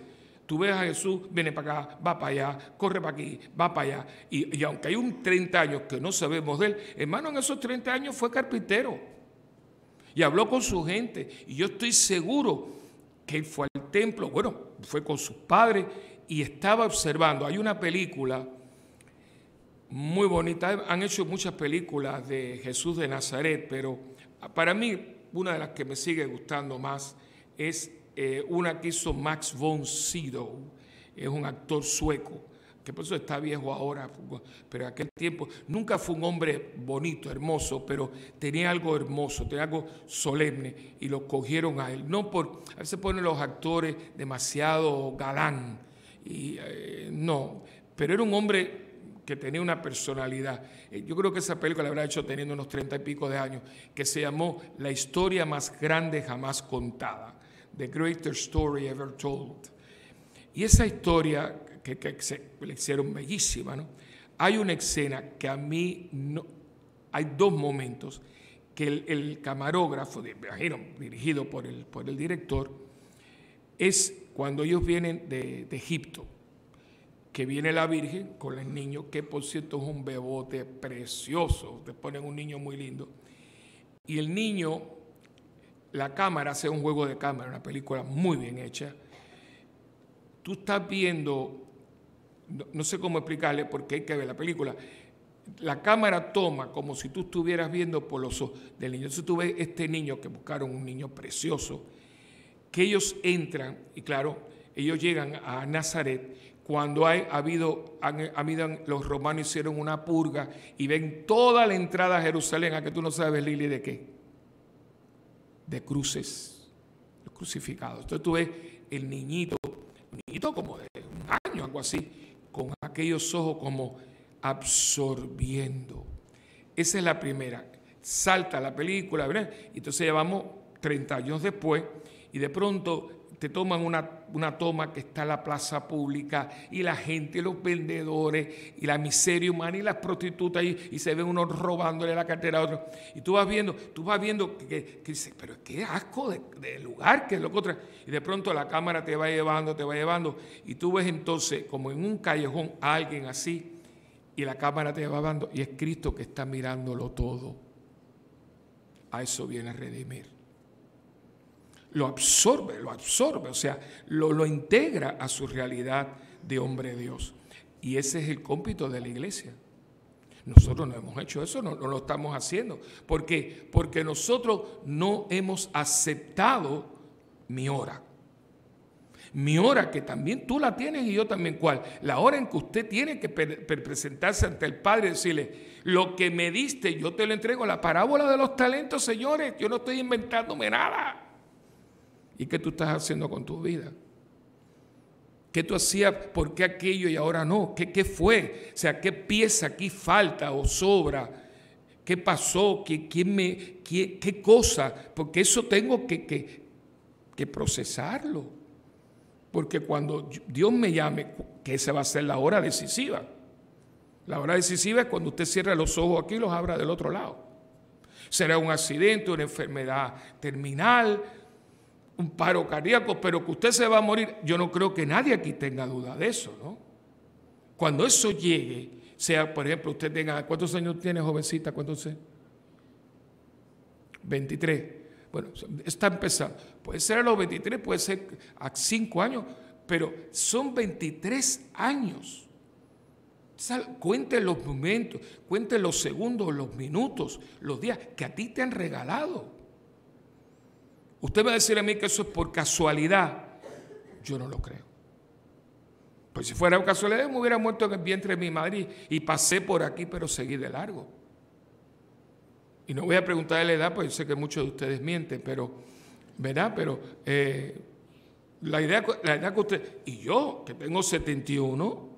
tú ves a Jesús, viene para acá, va para allá, corre para aquí, va para allá. Y aunque hay un 30 años que no sabemos de él, hermano, en esos 30 años fue carpintero. Y habló con su gente. Y yo estoy seguro que él fue al templo, bueno, fue con sus padres y estaba observando. Hay una película muy bonita. Han hecho muchas películas de Jesús de Nazaret, pero para mí una de las que me sigue gustando más es una que hizo Max von Sydow. Es un actor sueco, que por eso está viejo ahora, pero en aquel tiempo nunca fue un hombre bonito, hermoso, pero tenía algo hermoso, tenía algo solemne, y lo cogieron a él. A veces ponen los actores demasiado galán, y no, pero era un hombre que tenía una personalidad. Yo creo que esa película la habrá hecho teniendo unos 30 y pico de años, que se llamó La historia más grande jamás contada, The Greatest Story Ever Told. Y esa historia que le hicieron bellísima, ¿no? Hay una escena que a mí no... Hay dos momentos que el camarógrafo, dirigido por el director, es cuando ellos vienen de Egipto, que viene la Virgen con el niño, que por cierto es un bebote precioso, te ponen un niño muy lindo, y el niño, la cámara hace un juego de cámara, una película muy bien hecha. Tú estás viendo, no sé cómo explicarle porque hay que ver la película, la cámara toma como si tú estuvieras viendo por los ojos del niño. Entonces tú ves este niño, que buscaron un niño precioso, que ellos entran, y claro, ellos llegan a Nazaret, cuando los romanos hicieron una purga y ven toda la entrada a Jerusalén, a que tú no sabes, Lili, ¿de qué? De cruces, los crucificados. Entonces tú ves el niñito como de un año, algo así, con aquellos ojos como absorbiendo. Esa es la primera. Salta la película, ¿verdad? Y entonces ya vamos 30 años después, y de pronto te toman una toma que está en la plaza pública, y la gente, los vendedores, y la miseria humana, y las prostitutas, y se ven unos robándole la cartera a otros. Y tú vas viendo que dices, pero qué asco de lugar, que es lo que otra. Y de pronto la cámara te va llevando, y tú ves entonces, como en un callejón, a alguien así, y la cámara te va llevando, y es Cristo que está mirándolo todo. A eso viene a redimir. Lo absorbe, o sea, lo integra a su realidad de hombre de Dios. Y ese es el cómpito de la iglesia. Nosotros no hemos hecho eso, no lo estamos haciendo. ¿Por qué? Porque nosotros no hemos aceptado mi hora. Mi hora, que también tú la tienes y yo también. ¿Cuál? La hora en que usted tiene que presentarse ante el Padre y decirle, lo que me diste yo te lo entrego. La parábola de los talentos, señores, yo no estoy inventándome nada. ¿Y qué tú estás haciendo con tu vida? ¿Qué tú hacías? ¿Por qué aquello y ahora no? ¿Qué fue? O sea, ¿qué pieza aquí falta o sobra? ¿Qué pasó? ¿Qué cosa? Porque eso tengo que procesarlo. Porque cuando Dios me llame, que esa va a ser la hora decisiva. La hora decisiva es cuando usted cierra los ojos aquí y los abra del otro lado. Será un accidente, una enfermedad terminal, un paro cardíaco, pero que usted se va a morir, yo no creo que nadie aquí tenga duda de eso, ¿no? Cuando eso llegue, sea, por ejemplo, usted tenga, ¿cuántos años tiene, jovencita? ¿Cuántos? 23. Bueno, está empezando. Puede ser a los 23, puede ser a 5 años, pero son 23 años. Cuente los momentos, cuente los segundos, los minutos, los días que a ti te han regalado. Usted va a decir a mí que eso es por casualidad. Yo no lo creo. Pues si fuera casualidad, me hubiera muerto en el vientre de mi madre y pasé por aquí, pero seguí de largo. Y no voy a preguntarle la edad, pues yo sé que muchos de ustedes mienten, pero, ¿verdad? Pero la edad que usted... Y yo, que tengo 71,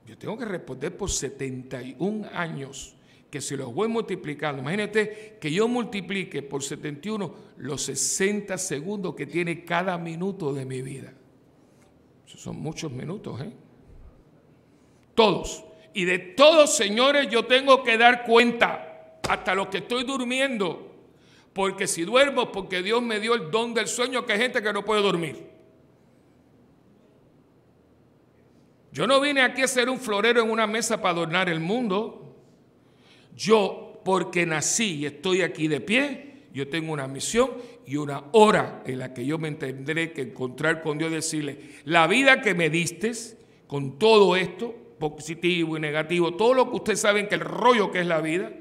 yo tengo que responder por 71 años. Que si los voy multiplicando, imagínate que yo multiplique por 71 los 60 segundos que tiene cada minuto de mi vida. Esos son muchos minutos, ¿eh? Todos. Y de todos, señores, yo tengo que dar cuenta, hasta los que estoy durmiendo. Porque si duermo, porque Dios me dio el don del sueño, que hay gente que no puede dormir. Yo no vine aquí a ser un florero en una mesa para adornar el mundo. Yo, porque nací y estoy aquí de pie, yo tengo una misión y una hora en la que yo me tendré que encontrar con Dios y decirle, la vida que me diste, con todo esto, positivo y negativo, todo lo que ustedes saben que el rollo que es la vida,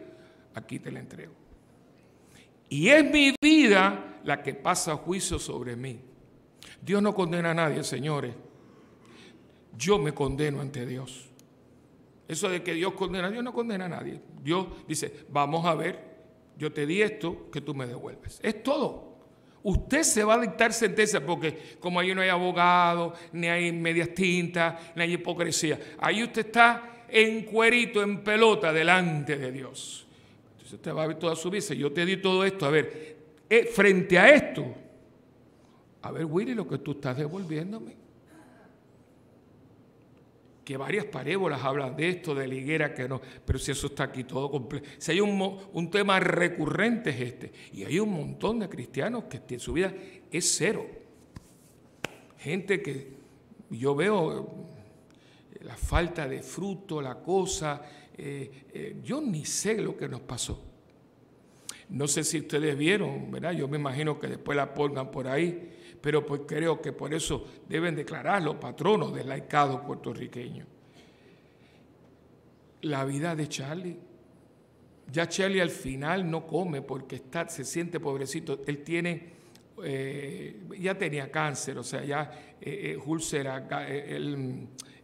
aquí te la entrego. Y es mi vida la que pasa juicio sobre mí. Dios no condena a nadie, señores. Yo me condeno ante Dios. Eso de que Dios condena, Dios no condena a nadie. Dios dice, vamos a ver, yo te di esto, que tú me devuelves. Es todo. Usted se va a dictar sentencia porque como ahí no hay abogado, ni hay medias tintas, ni hay hipocresía. Ahí usted está en cuerito, en pelota, delante de Dios. Entonces usted va a ver toda su vida. Yo te di todo esto. A ver, frente a esto, a ver, Willy, lo que tú estás devolviéndome. Que varias parábolas hablan de esto, de la higuera, que no, pero si eso está aquí todo completo. Si hay un tema recurrente es este, y hay un montón de cristianos que en su vida es cero. Gente que yo veo la falta de fruto, la cosa, yo ni sé lo que nos pasó. No sé si ustedes vieron, ¿verdad? Yo me imagino que después la pongan por ahí, pero pues creo que por eso deben declarar los patronos del laicado puertorriqueño. La vida de Charlie. Ya Charlie al final no come porque se siente pobrecito. Él tiene, ya tenía cáncer, o sea, ya úlceras,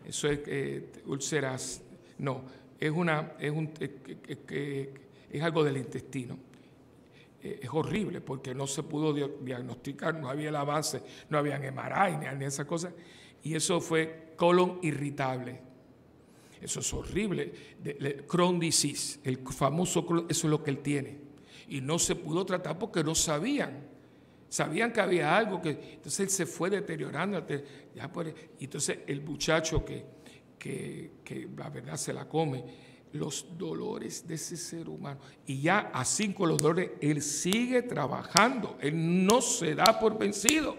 eso es úlceras, no, es algo del intestino. Es horrible porque no se pudo diagnosticar, no había el avance, no había MRI ni esas cosas, y eso fue colon irritable. Eso es horrible. Crohn disease, el famoso Crohn, eso es lo que él tiene. Y no se pudo tratar porque no sabían. Sabían que había algo, entonces él se fue deteriorando. Y entonces el muchacho que la verdad se la come, los dolores de ese ser humano. Y ya así con los dolores, él sigue trabajando. Él no se da por vencido.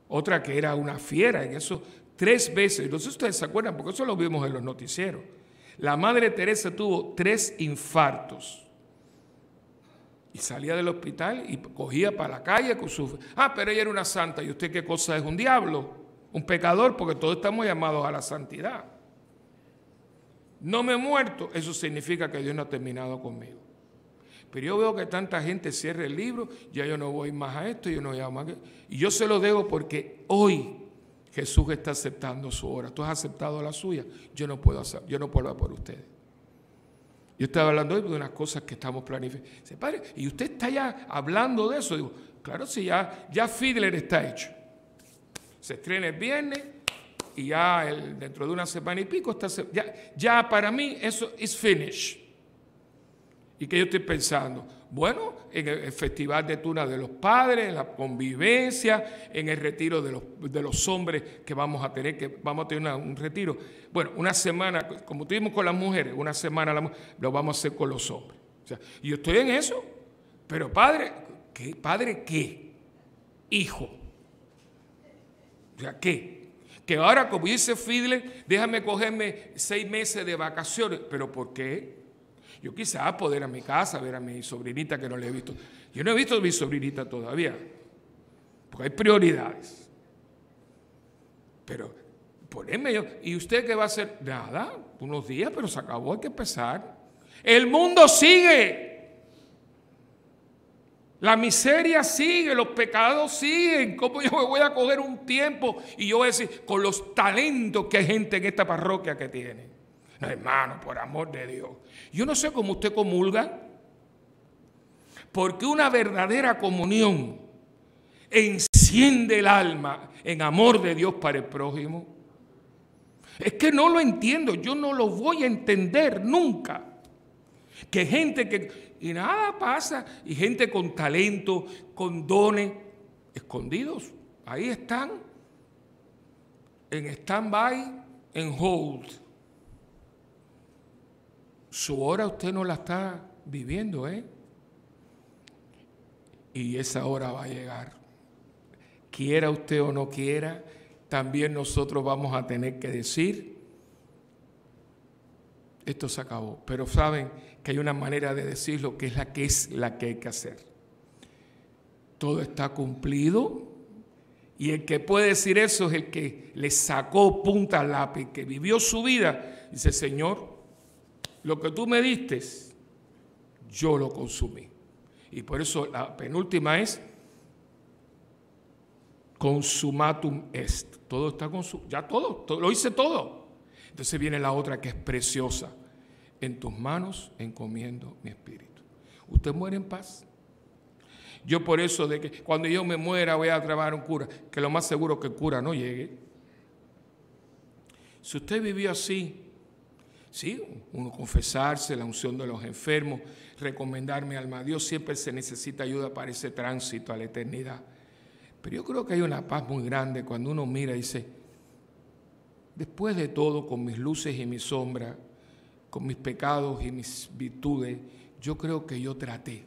Otra que era una fiera en eso, 3 veces. No sé si ustedes se acuerdan, porque eso lo vimos en los noticieros. La Madre Teresa tuvo 3 infartos. Y salía del hospital y cogía para la calle con su... pero ella era una santa. ¿Y usted qué cosa es? ¿Un diablo? ¿Un pecador? Porque todos estamos llamados a la santidad. No me he muerto, eso significa que Dios no ha terminado conmigo. Pero yo veo que tanta gente cierra el libro, ya yo no voy más a esto, yo no voy a más. Y yo se lo debo porque hoy Jesús está aceptando su hora. Tú has aceptado la suya, yo no puedo hablar por ustedes. Yo estaba hablando hoy de unas cosas que estamos planificando. Dice, padre, ¿y usted está ya hablando de eso? Digo, claro, sí, ya Fiedler está hecho. Se estrena el viernes. Y ya dentro de una semana y pico, ya para mí eso es finish. ¿Y qué yo estoy pensando? Bueno, en el Festival de Tuna de los Padres, en la convivencia, en el retiro de los hombres que vamos a tener un retiro. Bueno, una semana, como tuvimos con las mujeres, una semana lo vamos a hacer con los hombres. O sea, y yo estoy en eso. Pero padre, ¿qué? ¿Padre qué? Hijo. O sea, ¿qué? Que ahora, como dice Fiedler, déjame cogerme 6 meses de vacaciones. ¿Pero por qué? Yo quizás poder ir a mi casa, ver a mi sobrinita que no le he visto. Yo no he visto a mi sobrinita todavía, porque hay prioridades. Pero ponerme yo, ¿y usted qué va a hacer? Nada, unos días, pero se acabó, hay que empezar. El mundo sigue. La miseria sigue, los pecados siguen. ¿Cómo yo me voy a coger un tiempo y yo voy a decir, con los talentos que hay gente en esta parroquia que tiene? No, hermano, por amor de Dios. Yo no sé cómo usted comulga, porque una verdadera comunión enciende el alma en amor de Dios para el prójimo. Es que no lo entiendo, yo no lo voy a entender nunca. Que gente que... Y nada pasa, y gente con talento, con dones, escondidos, ahí están. en stand-by, en hold. Su hora usted no la está viviendo, ¿eh? Y esa hora va a llegar. Quiera usted o no quiera, también nosotros vamos a tener que decir, esto se acabó. Pero saben que hay una manera de decirlo que es la que hay que hacer. Todo está cumplido. Y el que puede decir eso es el que le sacó punta al lápiz, que vivió su vida. Dice, Señor, lo que tú me diste, yo lo consumí. Y por eso la penúltima es consumatum est. Todo está consumado, ya todo, lo hice todo. Entonces viene la otra que es preciosa. En tus manos encomiendo mi espíritu. Usted muere en paz. Yo por eso de que cuando yo me muera voy a trabajar un cura, que lo más seguro que el cura no llegue. Si usted vivió así, sí, uno confesarse, la unción de los enfermos, recomendar mi alma a Dios, siempre se necesita ayuda para ese tránsito a la eternidad. Pero yo creo que hay una paz muy grande cuando uno mira y dice, después de todo, con mis luces y mis sombras, con mis pecados y mis virtudes, yo creo que yo traté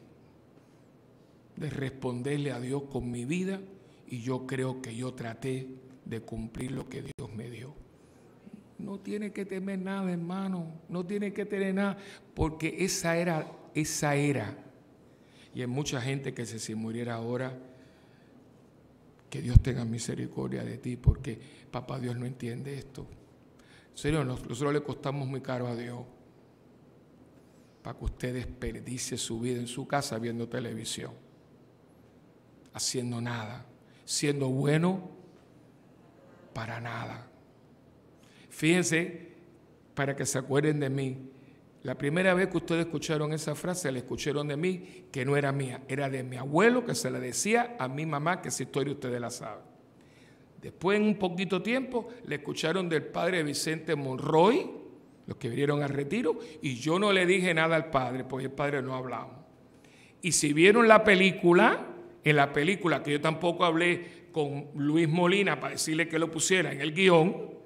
de responderle a Dios con mi vida y yo creo que yo traté de cumplir lo que Dios me dio. No tiene que temer nada, hermano, no tiene que tener nada, porque esa era. Y hay mucha gente que si muriera ahora, que Dios tenga misericordia de ti, porque papá Dios no entiende esto. En serio, nosotros le costamos muy caro a Dios para que usted desperdicie su vida en su casa viendo televisión, haciendo nada, siendo bueno para nada. Fíjense, para que se acuerden de mí, la primera vez que ustedes escucharon esa frase, la escucharon de mí, que no era mía, era de mi abuelo, que se la decía a mi mamá, que esa historia ustedes la saben. Después, en un poquito tiempo, le escucharon del padre Vicente Monroy, los que vinieron al retiro, y yo no le dije nada al padre, porque el padre no hablaba. Y si vieron la película, en la película, que yo tampoco hablé con Luis Molina para decirle que lo pusiera en el guión,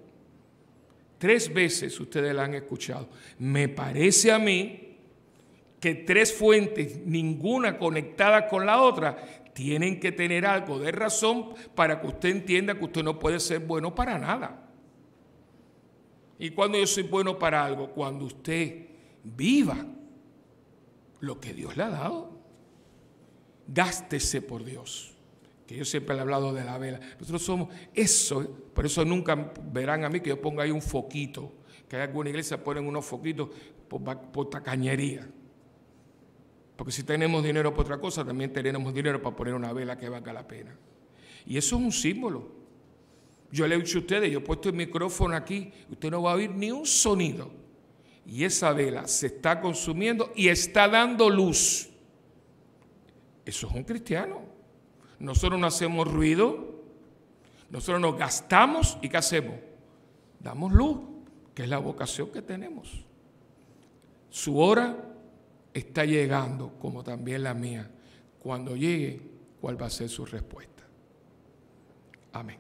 3 veces ustedes la han escuchado. Me parece a mí que 3 fuentes, ninguna conectada con la otra, tienen que tener algo de razón para que usted entienda que usted no puede ser bueno para nada. ¿Y cuando yo soy bueno para algo? Cuando usted viva lo que Dios le ha dado. Gástese por Dios. Que yo siempre le he hablado de la vela. Nosotros somos eso, por eso nunca verán a mí que yo ponga ahí un foquito, que hay alguna iglesia ponen unos foquitos por tacañería. Porque si tenemos dinero para otra cosa, también tenemos dinero para poner una vela que valga la pena. Y eso es un símbolo. Yo le he dicho a ustedes, yo he puesto el micrófono aquí, usted no va a oír ni un sonido. Y esa vela se está consumiendo y está dando luz. Eso es un cristiano. Nosotros no hacemos ruido, nosotros nos gastamos y ¿qué hacemos? Damos luz, que es la vocación que tenemos. Su hora está llegando, como también la mía. Cuando llegue, ¿cuál va a ser su respuesta? Amén.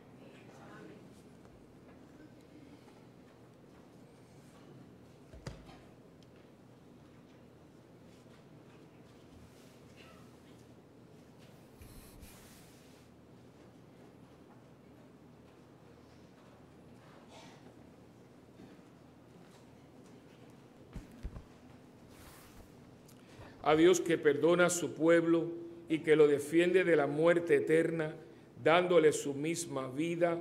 A Dios que perdona a su pueblo y que lo defiende de la muerte eterna, dándole su misma vida,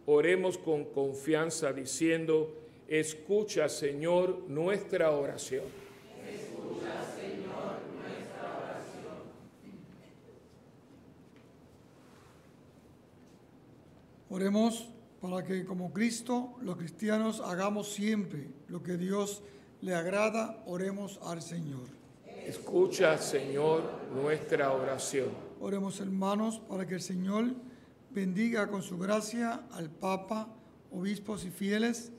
oremos con confianza diciendo, escucha, Señor, nuestra oración. Escucha, Señor, nuestra oración. Oremos para que como Cristo, los cristianos hagamos siempre lo que Dios le agrada. Oremos al Señor. Escucha, Señor, nuestra oración. Oremos, hermanos, para que el Señor bendiga con su gracia al Papa, obispos y fieles,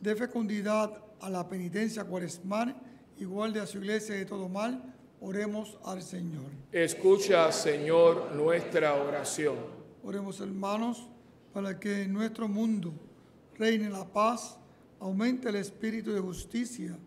dé fecundidad a la penitencia cuaresmal y guarde a su iglesia de todo mal. Oremos al Señor. Escucha, Señor, nuestra oración. Oremos, hermanos, para que en nuestro mundo reine la paz, aumente el espíritu de justicia.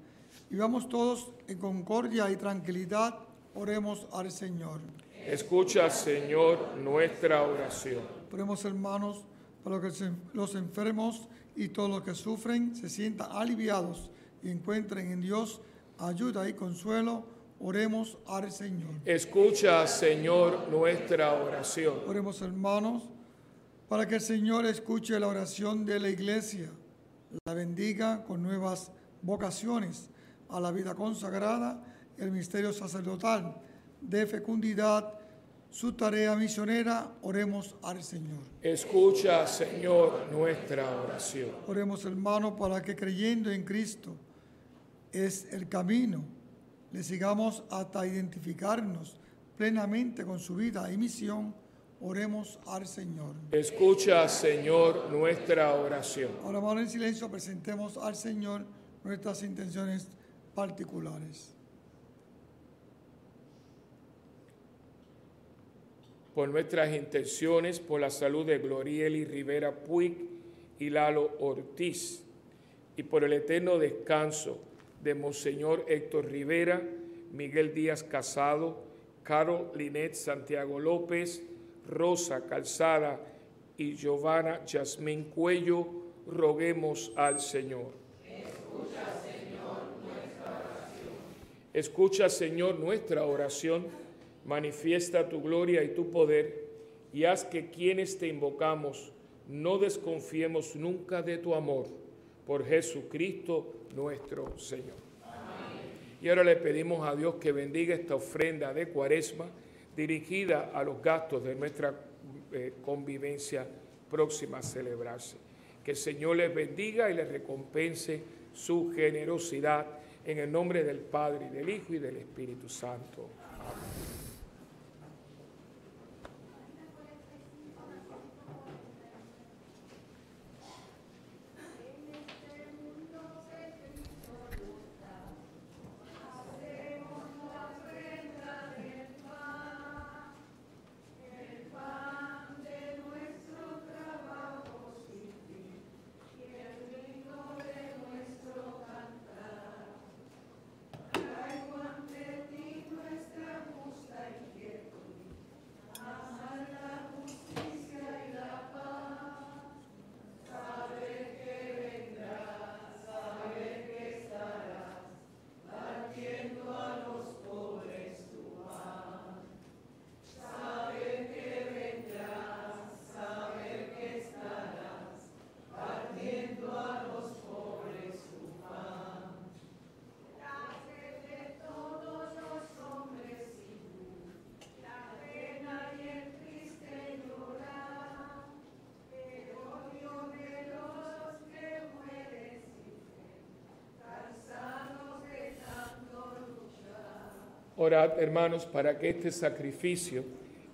Y vamos todos en concordia y tranquilidad, oremos al Señor. Escucha, Señor, nuestra oración. Oremos, hermanos, para que los enfermos y todos los que sufren se sientan aliviados y encuentren en Dios ayuda y consuelo. Oremos al Señor. Escucha, Señor, nuestra oración. Oremos, hermanos, para que el Señor escuche la oración de la Iglesia, la bendiga con nuevas vocaciones a la vida consagrada, el ministerio sacerdotal, de fecundidad, su tarea misionera. Oremos al Señor. Escucha, Señor, nuestra oración. Oremos, hermanos, para que creyendo en Cristo es el camino, le sigamos hasta identificarnos plenamente con su vida y misión. Oremos al Señor. Escucha, Señor, nuestra oración. Ahora, hermanos, en silencio presentemos al Señor nuestras intenciones particulares. Por nuestras intenciones, por la salud de Glorieli Rivera Puig y Lalo Ortiz, y por el eterno descanso de Monseñor Héctor Rivera, Miguel Díaz Casado, Carol Linet Santiago López, Rosa Calzada y Giovanna Yasmín Cuello, roguemos al Señor. Escucha, Señor, nuestra oración. Escucha, Señor, nuestra oración. Manifiesta tu gloria y tu poder, y haz que quienes te invocamos no desconfiemos nunca de tu amor. Por Jesucristo nuestro Señor. Amén. Y ahora le pedimos a Dios que bendiga esta ofrenda de Cuaresma dirigida a los gastos de nuestra convivencia próxima a celebrarse. Que el Señor les bendiga y les recompense su generosidad en el nombre del Padre, y del Hijo y del Espíritu Santo. Amén. Orad, hermanos, para que este sacrificio,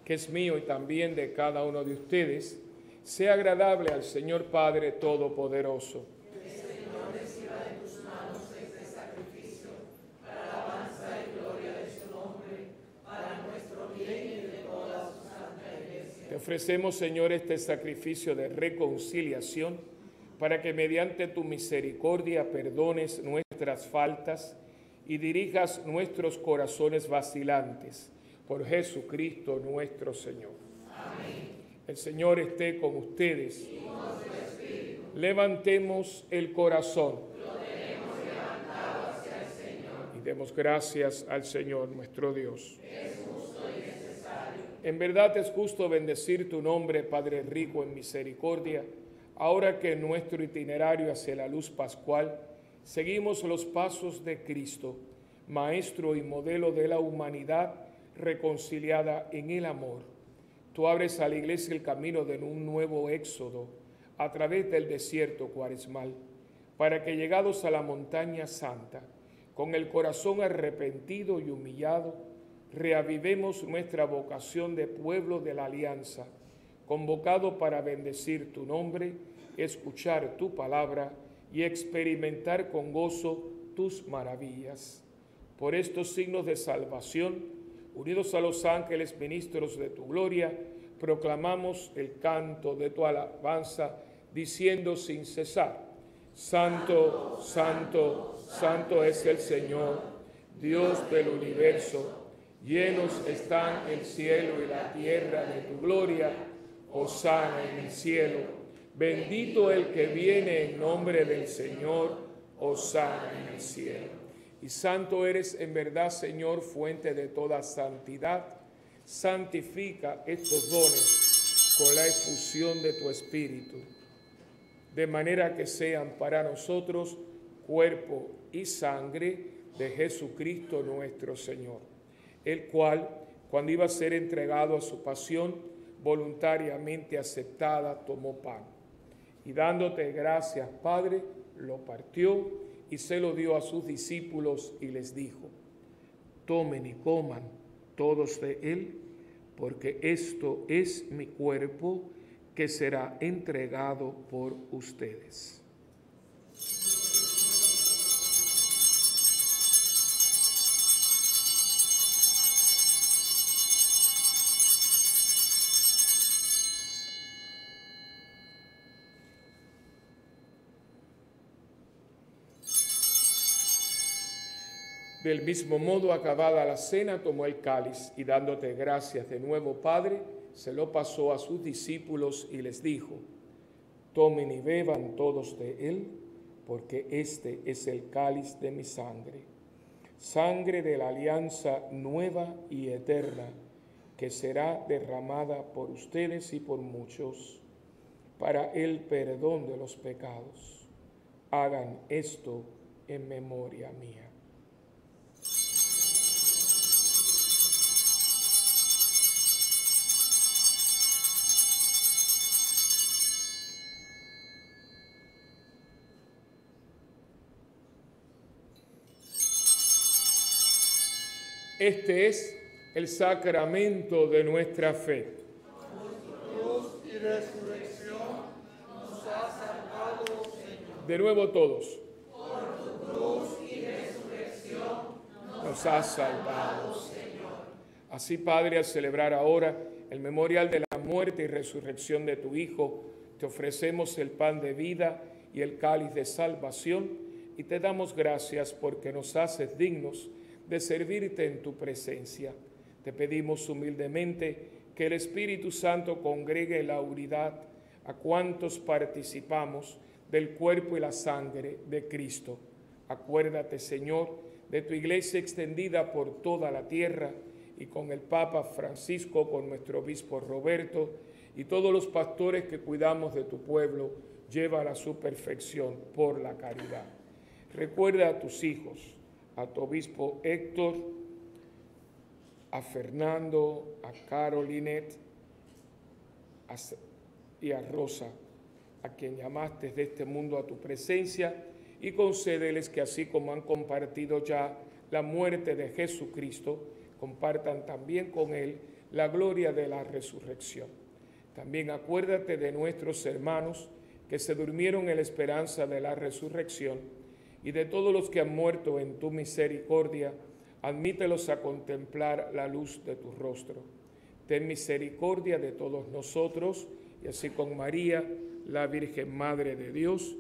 que es mío y también de cada uno de ustedes, sea agradable al Señor Padre Todopoderoso. Que el Señor reciba de tus manos este sacrificio para la alabanza y gloria de su nombre, para nuestro bien y de toda su santa iglesia. Te ofrecemos, Señor, este sacrificio de reconciliación, para que mediante tu misericordia perdones nuestras faltas y dirijas nuestros corazones vacilantes, por Jesucristo nuestro Señor. Amén. El Señor esté con ustedes. Y con su espíritu. Levantemos el corazón. Lo tenemos levantado hacia el Señor. Y demos gracias al Señor nuestro Dios. Es justo y necesario. En verdad es justo bendecir tu nombre, Padre rico en misericordia, ahora que en nuestro itinerario hacia la luz pascual seguimos los pasos de Cristo, Maestro y modelo de la humanidad reconciliada en el amor. Tú abres a la Iglesia el camino de un nuevo éxodo a través del desierto cuaresmal, para que llegados a la montaña santa, con el corazón arrepentido y humillado, reavivemos nuestra vocación de pueblo de la alianza, convocado para bendecir tu nombre, escuchar tu palabra y experimentar con gozo tus maravillas. Por estos signos de salvación, unidos a los ángeles ministros de tu gloria, proclamamos el canto de tu alabanza diciendo sin cesar: Santo, santo, santo es el Señor, Dios del universo. Llenos están el cielo y la tierra de tu gloria. Hosana en el cielo. Bendito el que viene en nombre del Señor. Hosana en el cielo. Y santo eres en verdad, Señor, fuente de toda santidad. Santifica estos dones con la efusión de tu Espíritu, de manera que sean para nosotros cuerpo y sangre de Jesucristo nuestro Señor, el cual, cuando iba a ser entregado a su pasión, voluntariamente aceptada, tomó pan. Y dándote gracias, Padre, lo partió y se lo dio a sus discípulos y les dijo: tomen y coman todos de él, porque esto es mi cuerpo que será entregado por ustedes. Del mismo modo, acabada la cena, tomó el cáliz y dándote gracias de nuevo, Padre, se lo pasó a sus discípulos y les dijo: tomen y beban todos de él, porque este es el cáliz de mi sangre, sangre de la alianza nueva y eterna, que será derramada por ustedes y por muchos, para el perdón de los pecados. Hagan esto en memoria mía. Este es el sacramento de nuestra fe. Cruz y resurrección nos ha salvado, Señor. De nuevo todos. Por tu cruz y resurrección Nos ha salvado, Señor. Así, Padre, al celebrar ahora el memorial de la muerte y resurrección de tu Hijo, te ofrecemos el pan de vida y el cáliz de salvación, y te damos gracias porque nos haces dignos de servirte en tu presencia. Te pedimos humildemente que el Espíritu Santo congregue en la unidad a cuantos participamos del cuerpo y la sangre de Cristo. Acuérdate, Señor, de tu iglesia extendida por toda la tierra, y con el Papa Francisco, con nuestro obispo Roberto y todos los pastores que cuidamos de tu pueblo, llévala a su perfección por la caridad. Recuerda a tus hijos, a tu obispo Héctor, a Fernando, a Carolinette y a Rosa, a quien llamaste de este mundo a tu presencia, y concédeles que así como han compartido ya la muerte de Jesucristo, compartan también con él la gloria de la resurrección. También acuérdate de nuestros hermanos que se durmieron en la esperanza de la resurrección, y de todos los que han muerto en tu misericordia, admítelos a contemplar la luz de tu rostro. Ten misericordia de todos nosotros, y así con María, la Virgen Madre de Dios,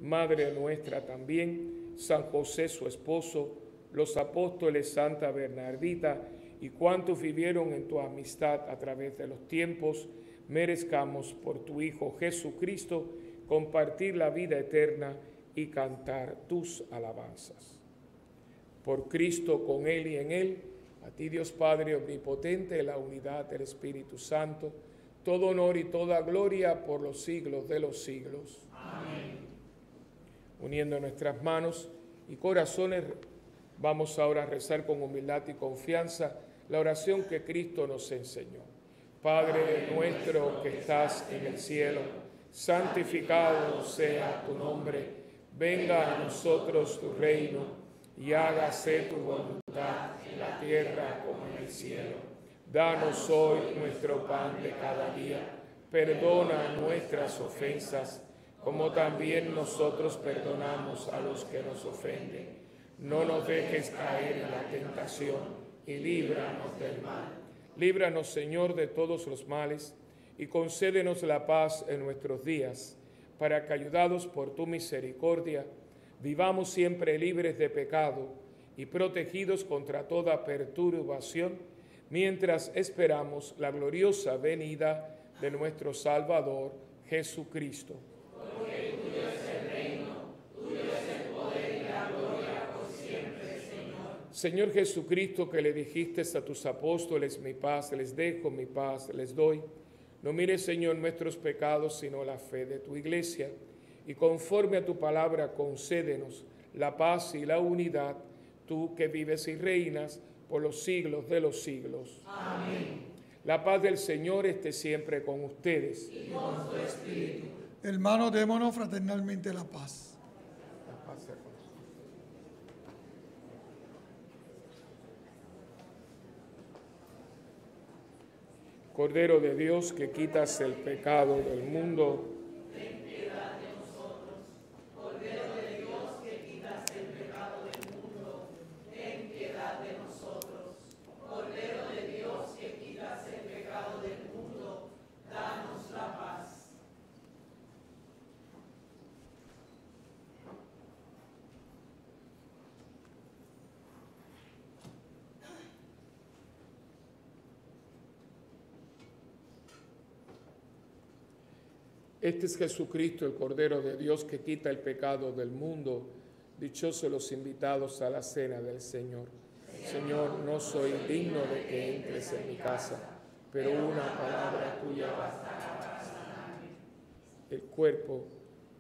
Madre nuestra también, San José su esposo, los apóstoles, Santa Bernardita, y cuantos vivieron en tu amistad a través de los tiempos, merezcamos por tu Hijo Jesucristo compartir la vida eterna y cantar tus alabanzas. Por Cristo, con Él y en Él, a ti Dios Padre omnipotente, en la unidad del Espíritu Santo, todo honor y toda gloria por los siglos de los siglos. Amén. Uniendo nuestras manos y corazones, vamos ahora a rezar con humildad y confianza la oración que Cristo nos enseñó. Padre nuestro que estás en el cielo, santificado sea tu nombre. Venga a nosotros tu reino, y hágase tu voluntad en la tierra como en el cielo. Danos hoy nuestro pan de cada día. Perdona nuestras ofensas, como también nosotros perdonamos a los que nos ofenden. No nos dejes caer en la tentación, y líbranos del mal. Líbranos, Señor, de todos los males, y concédenos la paz en nuestros días, para que, ayudados por tu misericordia, vivamos siempre libres de pecado y protegidos contra toda perturbación, mientras esperamos la gloriosa venida de nuestro Salvador, Jesucristo. Porque tuyo es el reino, tuyo es el poder y la gloria por siempre, Señor. Señor Jesucristo, que le dijiste a tus apóstoles, mi paz les dejo, mi paz les doy, no mires, Señor, nuestros pecados, sino la fe de tu iglesia, y conforme a tu palabra concédenos la paz y la unidad, tú que vives y reinas por los siglos de los siglos. Amén. La paz del Señor esté siempre con ustedes. Y con tu espíritu. Hermanos, démonos fraternalmente la paz. La paz sea con ustedes. Cordero de Dios, que quitas el pecado del mundo, Ten piedad de nosotros. Cordero de Dios, que quitas el pecado del mundo, ten piedad de nosotros. Cordero de Dios, que quitas el pecado del mundo, danos la paz. Este es Jesucristo, el Cordero de Dios, que quita el pecado del mundo. Dichosos los invitados a la cena del Señor. Señor, no soy digno de que entres en mi casa, pero una palabra tuya bastará para sanarme. El cuerpo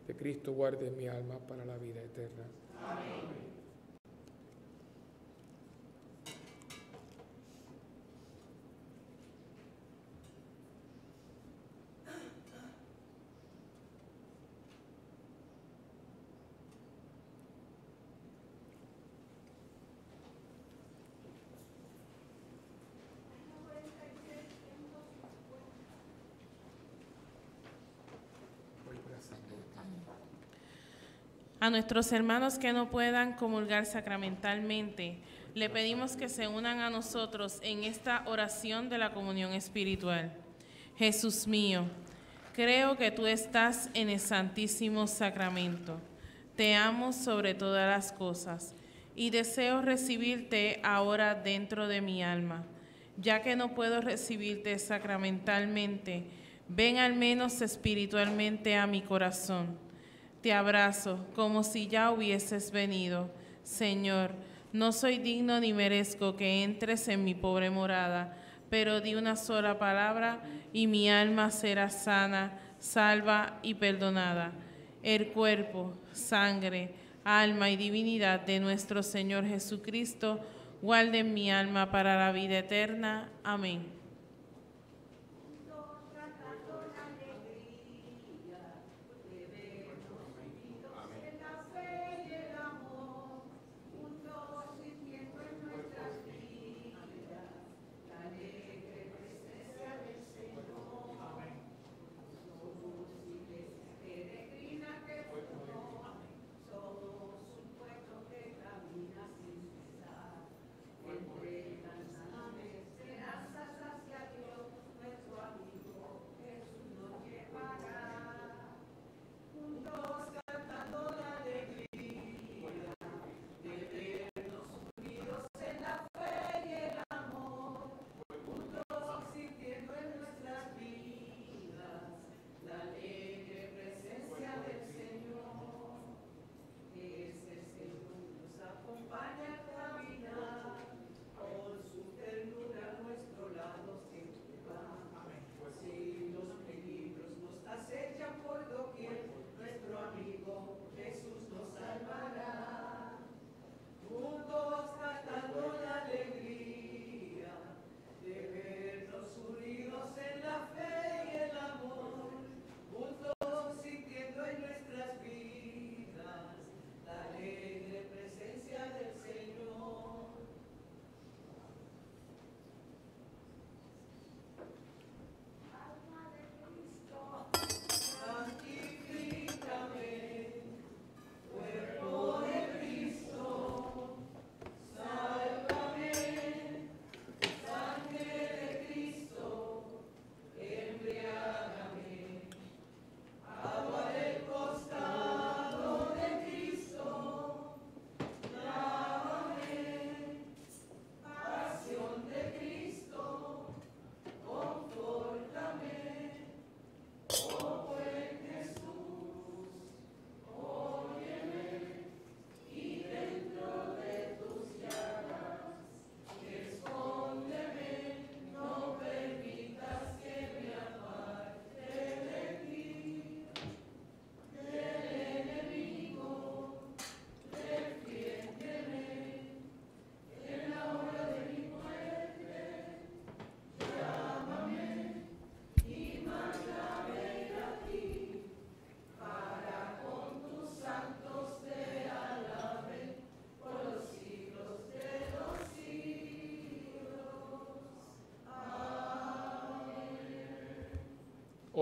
de Cristo guarde mi alma para la vida eterna. Amén. A nuestros hermanos que no puedan comulgar sacramentalmente, le pedimos que se unan a nosotros en esta oración de la comunión espiritual. Jesús mío, creo que tú estás en el Santísimo Sacramento. Te amo sobre todas las cosas y deseo recibirte ahora dentro de mi alma. Ya que no puedo recibirte sacramentalmente, ven al menos espiritualmente a mi corazón. Te abrazo como si ya hubieses venido. Señor, no soy digno ni merezco que entres en mi pobre morada, pero di una sola palabra y mi alma será sana, salva y perdonada. El cuerpo, sangre, alma y divinidad de nuestro Señor Jesucristo guarden mi alma para la vida eterna. Amén.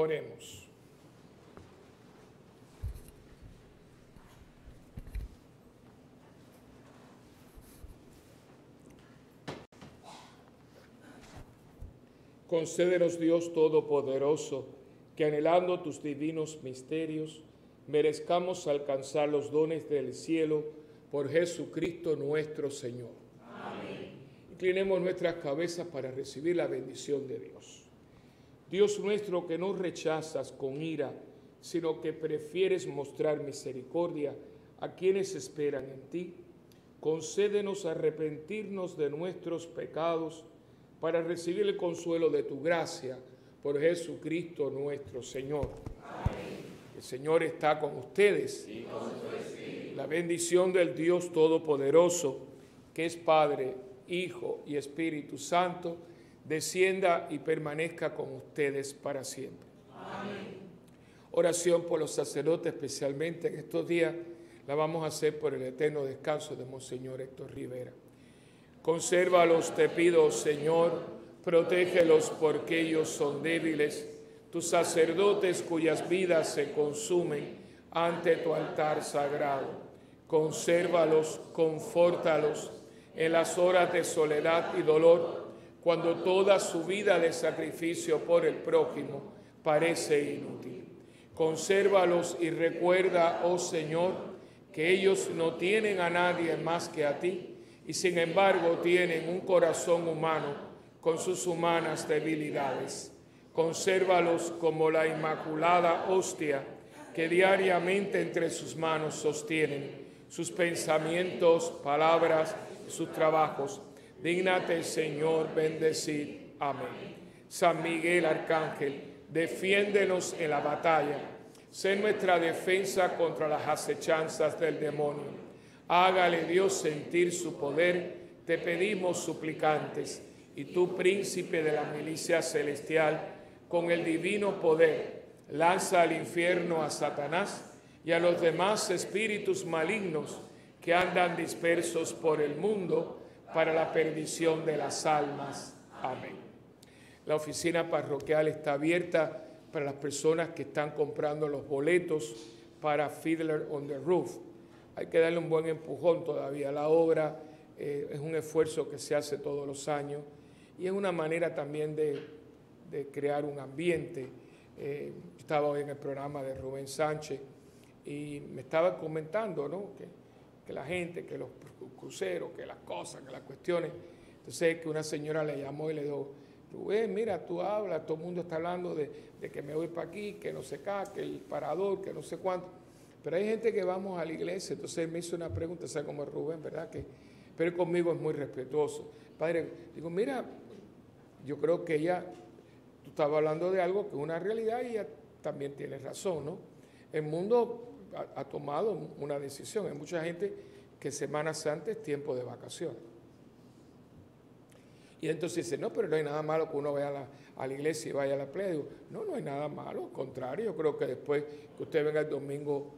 Oremos. Concédenos, Dios Todopoderoso, que anhelando tus divinos misterios, merezcamos alcanzar los dones del cielo por Jesucristo nuestro Señor. Amén. Inclinemos nuestras cabezas para recibir la bendición de Dios. Dios nuestro, que no rechazas con ira, sino que prefieres mostrar misericordia a quienes esperan en ti, concédenos arrepentirnos de nuestros pecados para recibir el consuelo de tu gracia por Jesucristo nuestro Señor. Amén. El Señor está con ustedes. Y con su espíritu. La bendición del Dios Todopoderoso, que es Padre, Hijo y Espíritu Santo, descienda y permanezca con ustedes para siempre. Amén. Oración por los sacerdotes, especialmente en estos días, la vamos a hacer por el eterno descanso de Monseñor Héctor Rivera. Consérvalos, te pido, Señor, protégelos porque ellos son débiles, tus sacerdotes cuyas vidas se consumen ante tu altar sagrado. Consérvalos, confórtalos en las horas de soledad y dolor, cuando toda su vida de sacrificio por el prójimo parece inútil. Consérvalos y recuerda, oh Señor, que ellos no tienen a nadie más que a ti, y sin embargo tienen un corazón humano con sus humanas debilidades. Consérvalos como la inmaculada hostia que diariamente entre sus manos sostienen sus pensamientos, palabras y sus trabajos. Dígnate, Señor, bendecir. Amén. San Miguel Arcángel, defiéndenos en la batalla. Sé nuestra defensa contra las acechanzas del demonio. Hágale Dios sentir su poder, te pedimos suplicantes. Y tú, príncipe de la milicia celestial, con el divino poder, lanza al infierno a Satanás y a los demás espíritus malignos que andan dispersos por el mundo para la perdición de las almas. Amén. La oficina parroquial está abierta para las personas que están comprando los boletos para Fiddler on the Roof. Hay que darle un buen empujón todavía a la obra, es un esfuerzo que se hace todos los años y es una manera también de crear un ambiente. Estaba hoy en el programa de Rubén Sánchez y me estaba comentando, ¿no?, que la gente, que los cruceros, que las cosas, que las cuestiones. Entonces que una señora le llamó y le dijo: Rubén, mira, tú hablas, todo el mundo está hablando de que me voy para aquí, que no sé qué, que el parador, que no sé cuánto. Pero hay gente que vamos a la iglesia. Entonces él me hizo una pregunta, ¿sabes cómo es Rubén, verdad? Pero él conmigo es muy respetuoso. Padre, digo, mira, yo creo que ella, tú estabas hablando de algo que es una realidad y ella también tiene razón, ¿no? El mundo ha tomado una decisión. Hay mucha gente que Semana Santa es tiempo de vacaciones. Y entonces dice, no, pero no hay nada malo que uno vaya a la iglesia y vaya a la playa. Digo, no hay nada malo, al contrario, yo creo que después que usted venga el domingo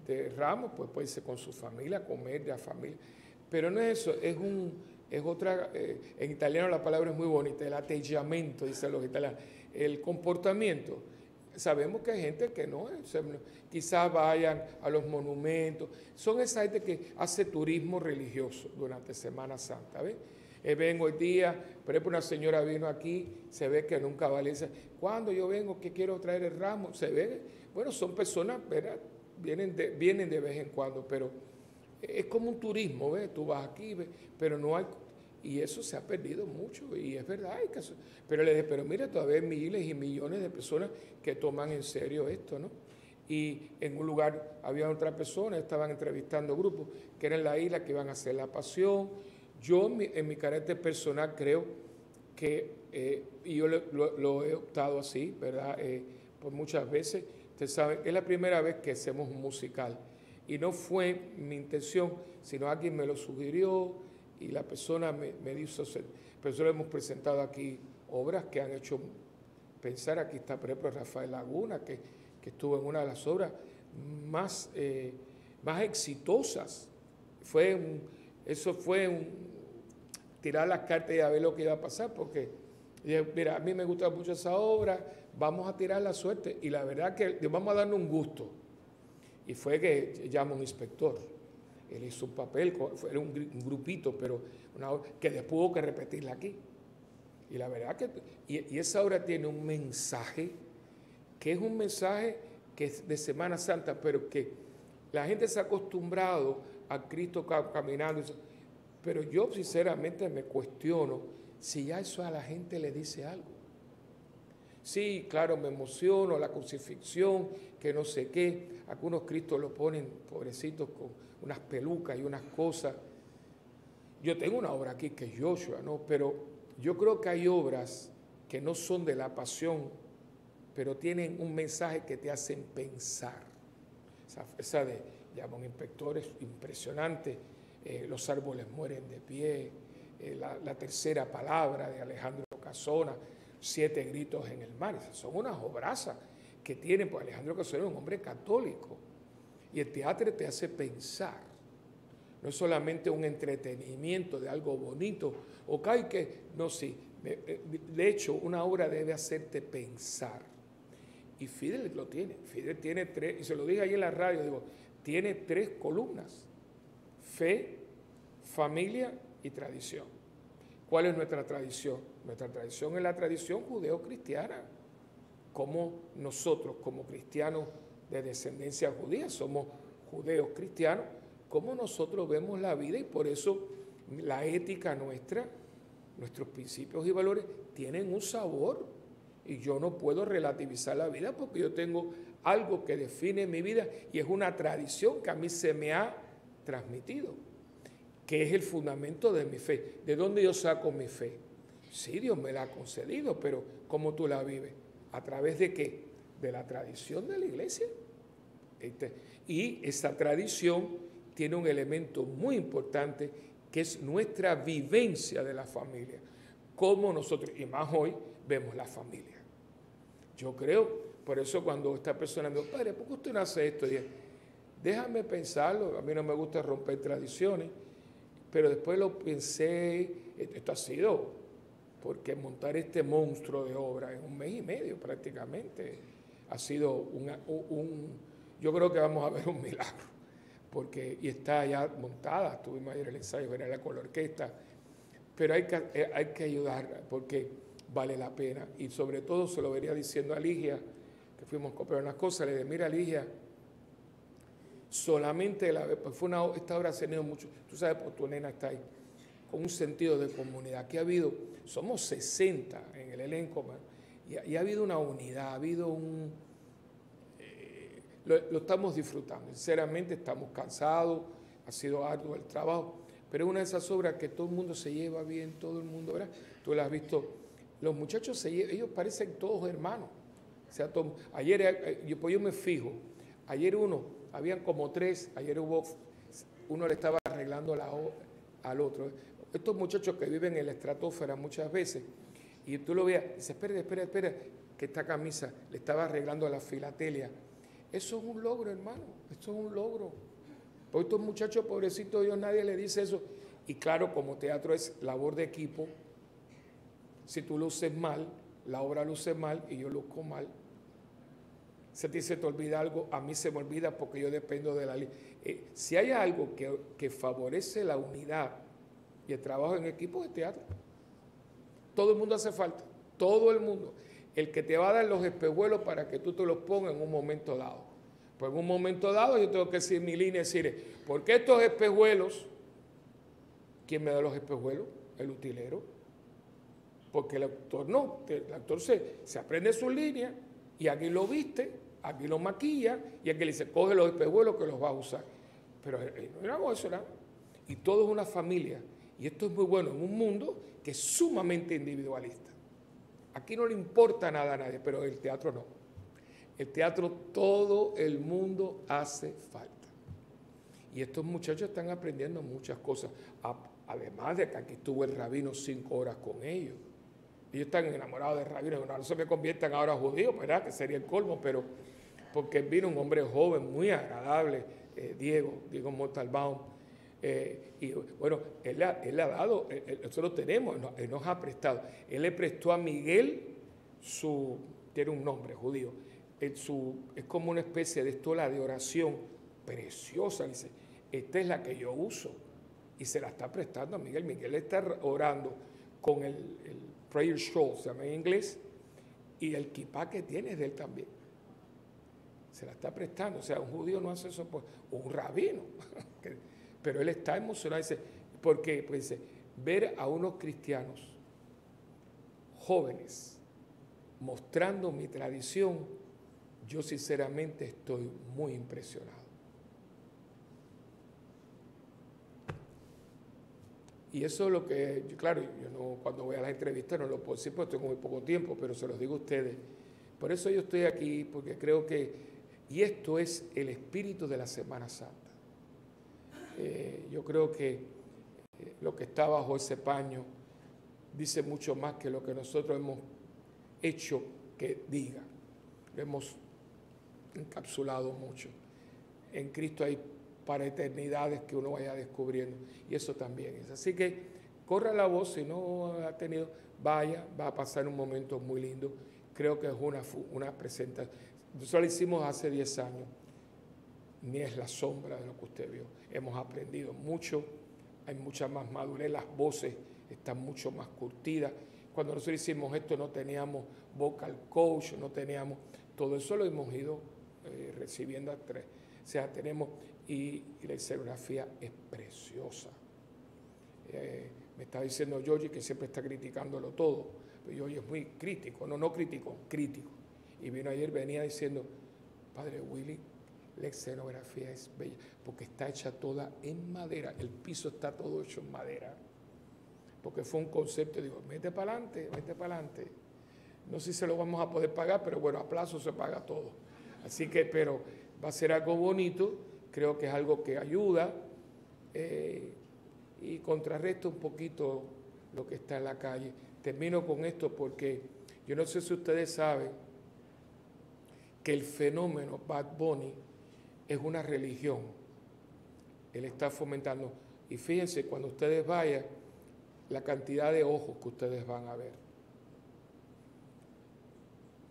de Ramos, pues puede irse con su familia, comer de la familia. Pero no es eso, es otra, en italiano la palabra es muy bonita, el atteggiamento, dicen los italianos, el comportamiento. Sabemos que hay gente que no, quizás vayan a los monumentos, son esa gente que hace turismo religioso durante Semana Santa, ¿ves? Vengo hoy día, por ejemplo, una señora vino aquí, se ve que nunca va a la iglesia. Cuando yo vengo, que quiero traer el ramo, se ve, bueno, son personas, ¿verdad? Vienen de vez en cuando, pero es como un turismo, ¿ves? Tú vas aquí, ¿ves? Pero no hay, y eso se ha perdido mucho, y es verdad. Pero le dije, pero mira, todavía hay miles y millones de personas que toman en serio esto, ¿no? Y en un lugar había otra persona, estaban entrevistando grupos que eran en la isla que iban a hacer la pasión. Yo, en mi carácter personal, creo que, y yo lo he optado así, ¿verdad? Por muchas veces, ustedes saben, es la primera vez que hacemos un musical. Y no fue mi intención, sino alguien me lo sugirió y la persona me hizo hacer. Pero nosotros hemos presentado aquí obras que han hecho pensar. Aquí está, por ejemplo, Rafael Laguna, que estuvo en una de las obras más exitosas. Eso fue tirar las cartas y a ver lo que iba a pasar, porque mira, a mí me gusta mucho esa obra, vamos a tirar la suerte. Y la verdad que vamos a darle un gusto. Y fue que llama un inspector. Él hizo un papel, era un grupito, pero que después hubo que repetirla aquí. Y la verdad que, y esa obra tiene un mensaje, que es un mensaje que es de Semana Santa, pero que la gente se ha acostumbrado a Cristo caminando. Pero yo sinceramente me cuestiono si ya eso a la gente le dice algo. Sí, claro, me emociono, la crucifixión, que no sé qué. Algunos Cristos lo ponen, pobrecitos, con unas pelucas y unas cosas. Yo tengo una obra aquí que es Joshua, ¿no? Pero yo creo que hay obras que no son de la pasión, pero tienen un mensaje que te hacen pensar. Esa de, llaman inspectores, impresionante. Los árboles mueren de pie. La tercera palabra de Alejandro Casona, 7 gritos en el mar. Esas son unas obrazas que tienen, pues Alejandro Casona es un hombre católico. Y el teatro te hace pensar. No es solamente un entretenimiento de algo bonito, o que, no, sí. De hecho, una obra debe hacerte pensar. Y Fidel lo tiene. Fidel tiene 3, y se lo dije ahí en la radio, digo, tiene 3 columnas. Fe, familia y tradición. ¿Cuál es nuestra tradición? Nuestra tradición es la tradición judeo-cristiana. Como nosotros, como cristianos de descendencia judía, somos judeos cristianos, cómo nosotros vemos la vida, y por eso la ética nuestra, nuestros principios y valores tienen un sabor, y yo no puedo relativizar la vida porque yo tengo algo que define mi vida y es una tradición que a mí se me ha transmitido, que es el fundamento de mi fe. ¿De dónde yo saco mi fe? Sí, Dios me la ha concedido, pero ¿cómo tú la vives? ¿A través de qué? De la tradición de la iglesia. Y esa tradición tiene un elemento muy importante que es nuestra vivencia de la familia. Cómo nosotros, y más hoy, vemos la familia. Yo creo, por eso cuando esta persona me dijo, padre, ¿por qué usted no hace esto? Y dije, déjame pensarlo, a mí no me gusta romper tradiciones, pero después lo pensé, esto ha sido, porque montar este monstruo de obra en 1 mes y medio prácticamente, ha sido yo creo que vamos a ver un milagro, porque, y está ya montada, tuvimos ayer el ensayo general con la orquesta, pero hay que ayudar, porque vale la pena, y sobre todo se lo venía diciendo a Ligia, que fuimos a comprar unas cosas, le dije, mira Ligia, solamente pues esta obra se ha tenido mucho, tú sabes, pues tu nena está ahí, con un sentido de comunidad, que ha habido, somos 60 en el elenco, y ha habido una unidad, ha habido lo estamos disfrutando, sinceramente estamos cansados, ha sido arduo el trabajo, pero es una de esas obras que todo el mundo se lleva bien, todo el mundo, ¿verdad? Tú la has visto, los muchachos ellos parecen todos hermanos, o sea, ayer, pues yo me fijo, ayer habían como 3, ayer uno le estaba arreglando al otro. Estos muchachos que viven en la estratosfera muchas veces, y tú lo veías, dices, espera, que esta camisa le estaba arreglando a la filatelia. Eso es un logro, hermano, eso es un logro. Porque estos muchachos, pobrecitos, Dios, nadie le dice eso. Y claro, como teatro es labor de equipo, si tú luces mal, la obra luce mal y yo luzco mal. Si a ti se te olvida algo, a mí se me olvida porque yo dependo de la ley. Si hay algo que favorece la unidad y el trabajo en equipo, es teatro. Todo el mundo hace falta, todo el mundo. El que te va a dar los espejuelos para que tú te los pongas en un momento dado. Pues en un momento dado yo tengo que decir mi línea, decir, ¿por qué estos espejuelos? ¿Quién me da los espejuelos? El utilero. Porque el actor no, el actor se aprende su línea y aquí lo viste, aquí lo maquilla y aquí le dice, coge los espejuelos que los va a usar. Pero no hago eso, ¿no? Y todo es una familia. Y esto es muy bueno en un mundo que es sumamente individualista. Aquí no le importa nada a nadie, pero el teatro no. El teatro todo el mundo hace falta. Y estos muchachos están aprendiendo muchas cosas. Además de que aquí estuvo el rabino 5 horas con ellos. Ellos están enamorados del rabino. No se me conviertan ahora judíos, ¿verdad? Que sería el colmo, pero porque vino un hombre joven, muy agradable, Diego Montalbán. Y bueno, él ha dado, nosotros tenemos, él nos ha prestado. Él le prestó a Miguel su tiene un nombre, judío. Es como una especie de estola de oración preciosa. Dice, esta es la que yo uso. Y se la está prestando a Miguel. Miguel está orando con el prayer shawl, se llama en inglés, y el kipá que tiene es de él también. Se la está prestando. O sea, un judío no hace eso, o un rabino. Pero él está emocionado. Dice, porque pues, dice, ver a unos cristianos jóvenes mostrando mi tradición, yo sinceramente estoy muy impresionado. Y eso es lo que, claro, yo no, cuando voy a las entrevistas no lo puedo decir porque tengo muy poco tiempo, pero se los digo a ustedes. Por eso yo estoy aquí, porque creo que, y esto es el espíritu de la Semana Santa. Yo creo que lo que está bajo ese paño dice mucho más que lo que nosotros hemos hecho que diga. Lo hemos encapsulado mucho. En Cristo hay para eternidades que uno vaya descubriendo, y eso también es. Así que corra la voz, si no ha tenido, vaya, va a pasar un momento muy lindo. Creo que es una presentación. Nosotros lo hicimos hace 10 años, ni es la sombra de lo que usted vio. Hemos aprendido mucho, hay mucha más madurez, las voces están mucho más curtidas. Cuando nosotros hicimos esto no teníamos vocal coach, no teníamos, todo eso lo hemos ido recibiendo a tres. O sea, tenemos, y la escenografía es preciosa. Me está diciendo Yoyi que siempre está criticándolo todo, pero Yoyi es muy crítico, no crítico. Y vino ayer, venía diciendo, Padre Willy, la escenografía es bella, porque está hecha toda en madera, el piso está todo hecho en madera, porque fue un concepto, digo, mete para adelante. No sé si se lo vamos a poder pagar, pero bueno, a plazo se paga todo. Así que, pero va a ser algo bonito, creo que es algo que ayuda y contrarresta un poquito lo que está en la calle. Termino con esto porque yo no sé si ustedes saben que el fenómeno Bad Bunny es una religión. Él está fomentando. Y fíjense, cuando ustedes vayan, la cantidad de ojos que ustedes van a ver.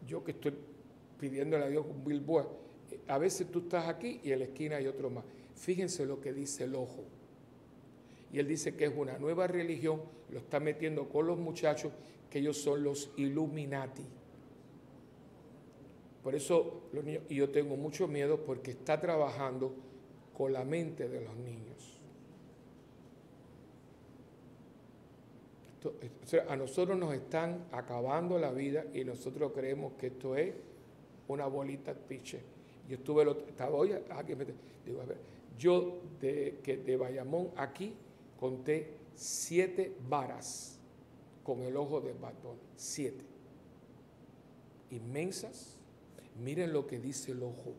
Yo que estoy pidiéndole a Dios un billboard, a veces tú estás aquí y en la esquina hay otro más. Fíjense lo que dice el ojo. Y él dice que es una nueva religión, lo está metiendo con los muchachos, que ellos son los Illuminati. Por eso los niños, y yo tengo mucho miedo porque está trabajando con la mente de los niños. A nosotros nos están acabando la vida y nosotros creemos que esto es una bolita de piche. Yo estaba hoy, digo, a ver, yo de Bayamón aquí conté 7 varas con el ojo de Bad Bunny, 7. Inmensas. Miren lo que dice el ojo,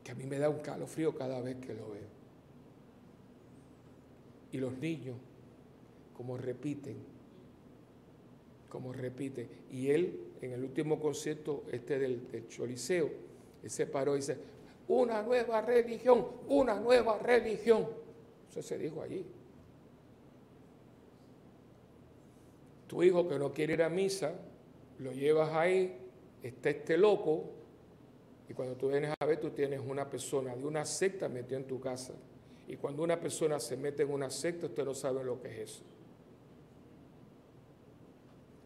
que a mí me da un calofrío cada vez que lo veo. Y los niños, como repiten. Y él, en el último concierto del Choliseo, él se paró y dice, una nueva religión. Eso se dijo allí. Tu hijo que no quiere ir a misa, lo llevas ahí, está este loco, y cuando tú vienes a ver, tú tienes una persona de una secta metida en tu casa. Y cuando una persona se mete en una secta, usted no sabe lo que es eso.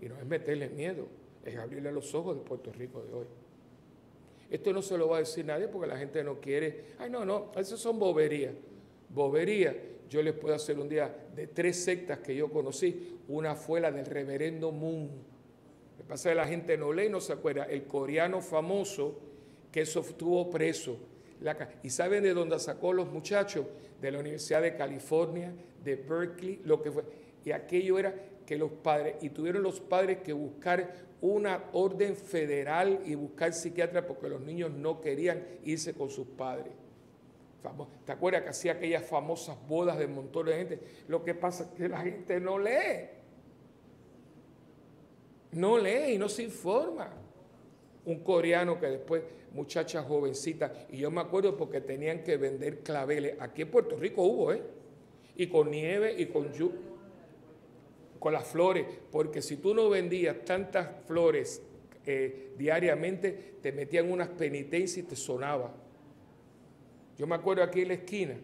Y no es meterle miedo, es abrirle los ojos de Puerto Rico de hoy. Esto no se lo va a decir nadie porque la gente no quiere. Ay, no, esas son boberías. Yo les puedo hacer un día de 3 sectas que yo conocí. Una fue la del reverendo Moon. Lo que pasa es que la gente no lee y no se acuerda. El coreano famoso que eso estuvo preso. ¿Y saben de dónde sacó los muchachos? De la Universidad de California, de Berkeley, lo que fue. Y aquello era que los padres, y tuvieron los padres que buscar una orden federal y buscar psiquiatras porque los niños no querían irse con sus padres. ¿Te acuerdas que hacía aquellas famosas bodas de montones de gente? Lo que pasa es que la gente no lee. No lee y no se informa. Un coreano que después, muchachas jovencitas, y yo me acuerdo porque tenían que vender claveles. Aquí en Puerto Rico hubo, y con nieve y con lluvia. con las flores, porque si tú no vendías tantas flores diariamente, te metían unas penitencias y te sonaba. Yo me acuerdo aquí en la esquina,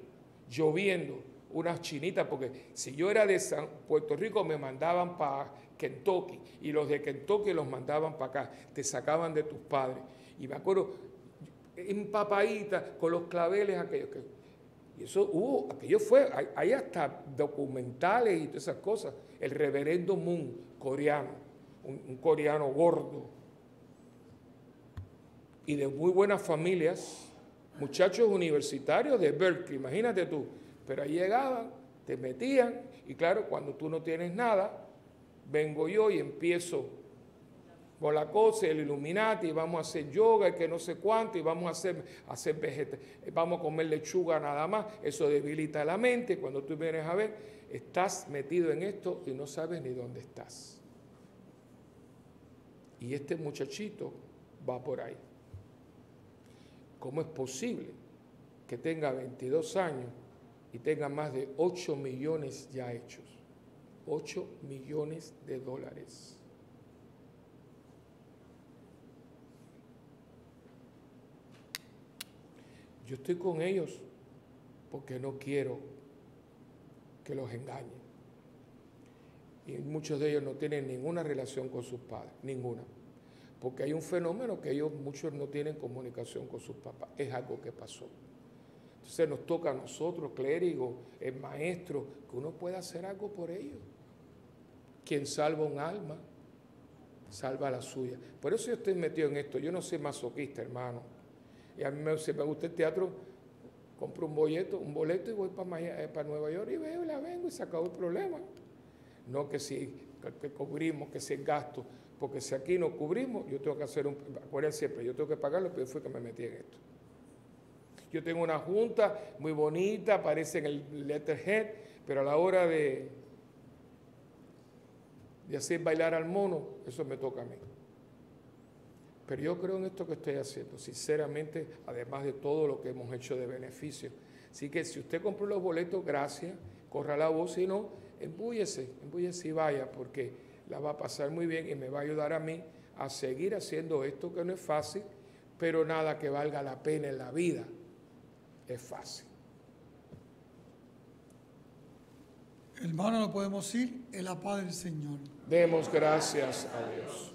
lloviendo, unas chinitas, porque si yo era de Puerto Rico me mandaban para Kentucky, y los de Kentucky los mandaban para acá, te sacaban de tus padres. Y me acuerdo, empapadita, con los claveles aquellos que... Y eso aquello fue, hay hasta documentales y todas esas cosas. El reverendo Moon, coreano, un coreano gordo, y de muy buenas familias, muchachos universitarios de Berkeley, imagínate tú, pero ahí llegaban, te metían, y claro, cuando tú no tienes nada, vengo yo y empiezo con la cosa, el Illuminati, y vamos a hacer yoga, y que no sé cuánto, y vamos a hacer vamos a comer lechuga nada más, eso debilita la mente, cuando tú vienes a ver, estás metido en esto y no sabes ni dónde estás. Y este muchachito va por ahí. ¿Cómo es posible que tenga 22 años y tenga más de 8 millones ya hechos? 8 millones de dólares. Yo estoy con ellos porque no quiero que los engañen. Y muchos de ellos no tienen ninguna relación con sus padres, ninguna. Porque hay un fenómeno que muchos no tienen comunicación con sus papás. Es algo que pasó. Entonces nos toca a nosotros, clérigos, el maestro, que uno pueda hacer algo por ellos. Quien salva un alma, salva la suya. Por eso yo estoy metido en esto. Yo no soy masoquista, hermano. Y a mí si me gusta el teatro, compro un boleto y voy para Nueva York y veo y la vengo y se acabó el problema. No que si que cubrimos, que si el gasto. Porque si aquí no cubrimos, yo tengo que hacer acuérdense siempre, yo tengo que pagarlo, pero fue que me metí en esto. Yo tengo una junta muy bonita, aparece en el letterhead, pero a la hora de hacer bailar al mono, eso me toca a mí. Pero yo creo en esto que estoy haciendo, sinceramente, además de todo lo que hemos hecho de beneficio. Así que si usted compró los boletos, gracias, corra la voz, si no, embúyese y vaya, porque la va a pasar muy bien y me va a ayudar a mí a seguir haciendo esto que no es fácil, pero nada que valga la pena en la vida es fácil. Hermano, no podemos ir en la paz del Señor. Demos gracias a Dios.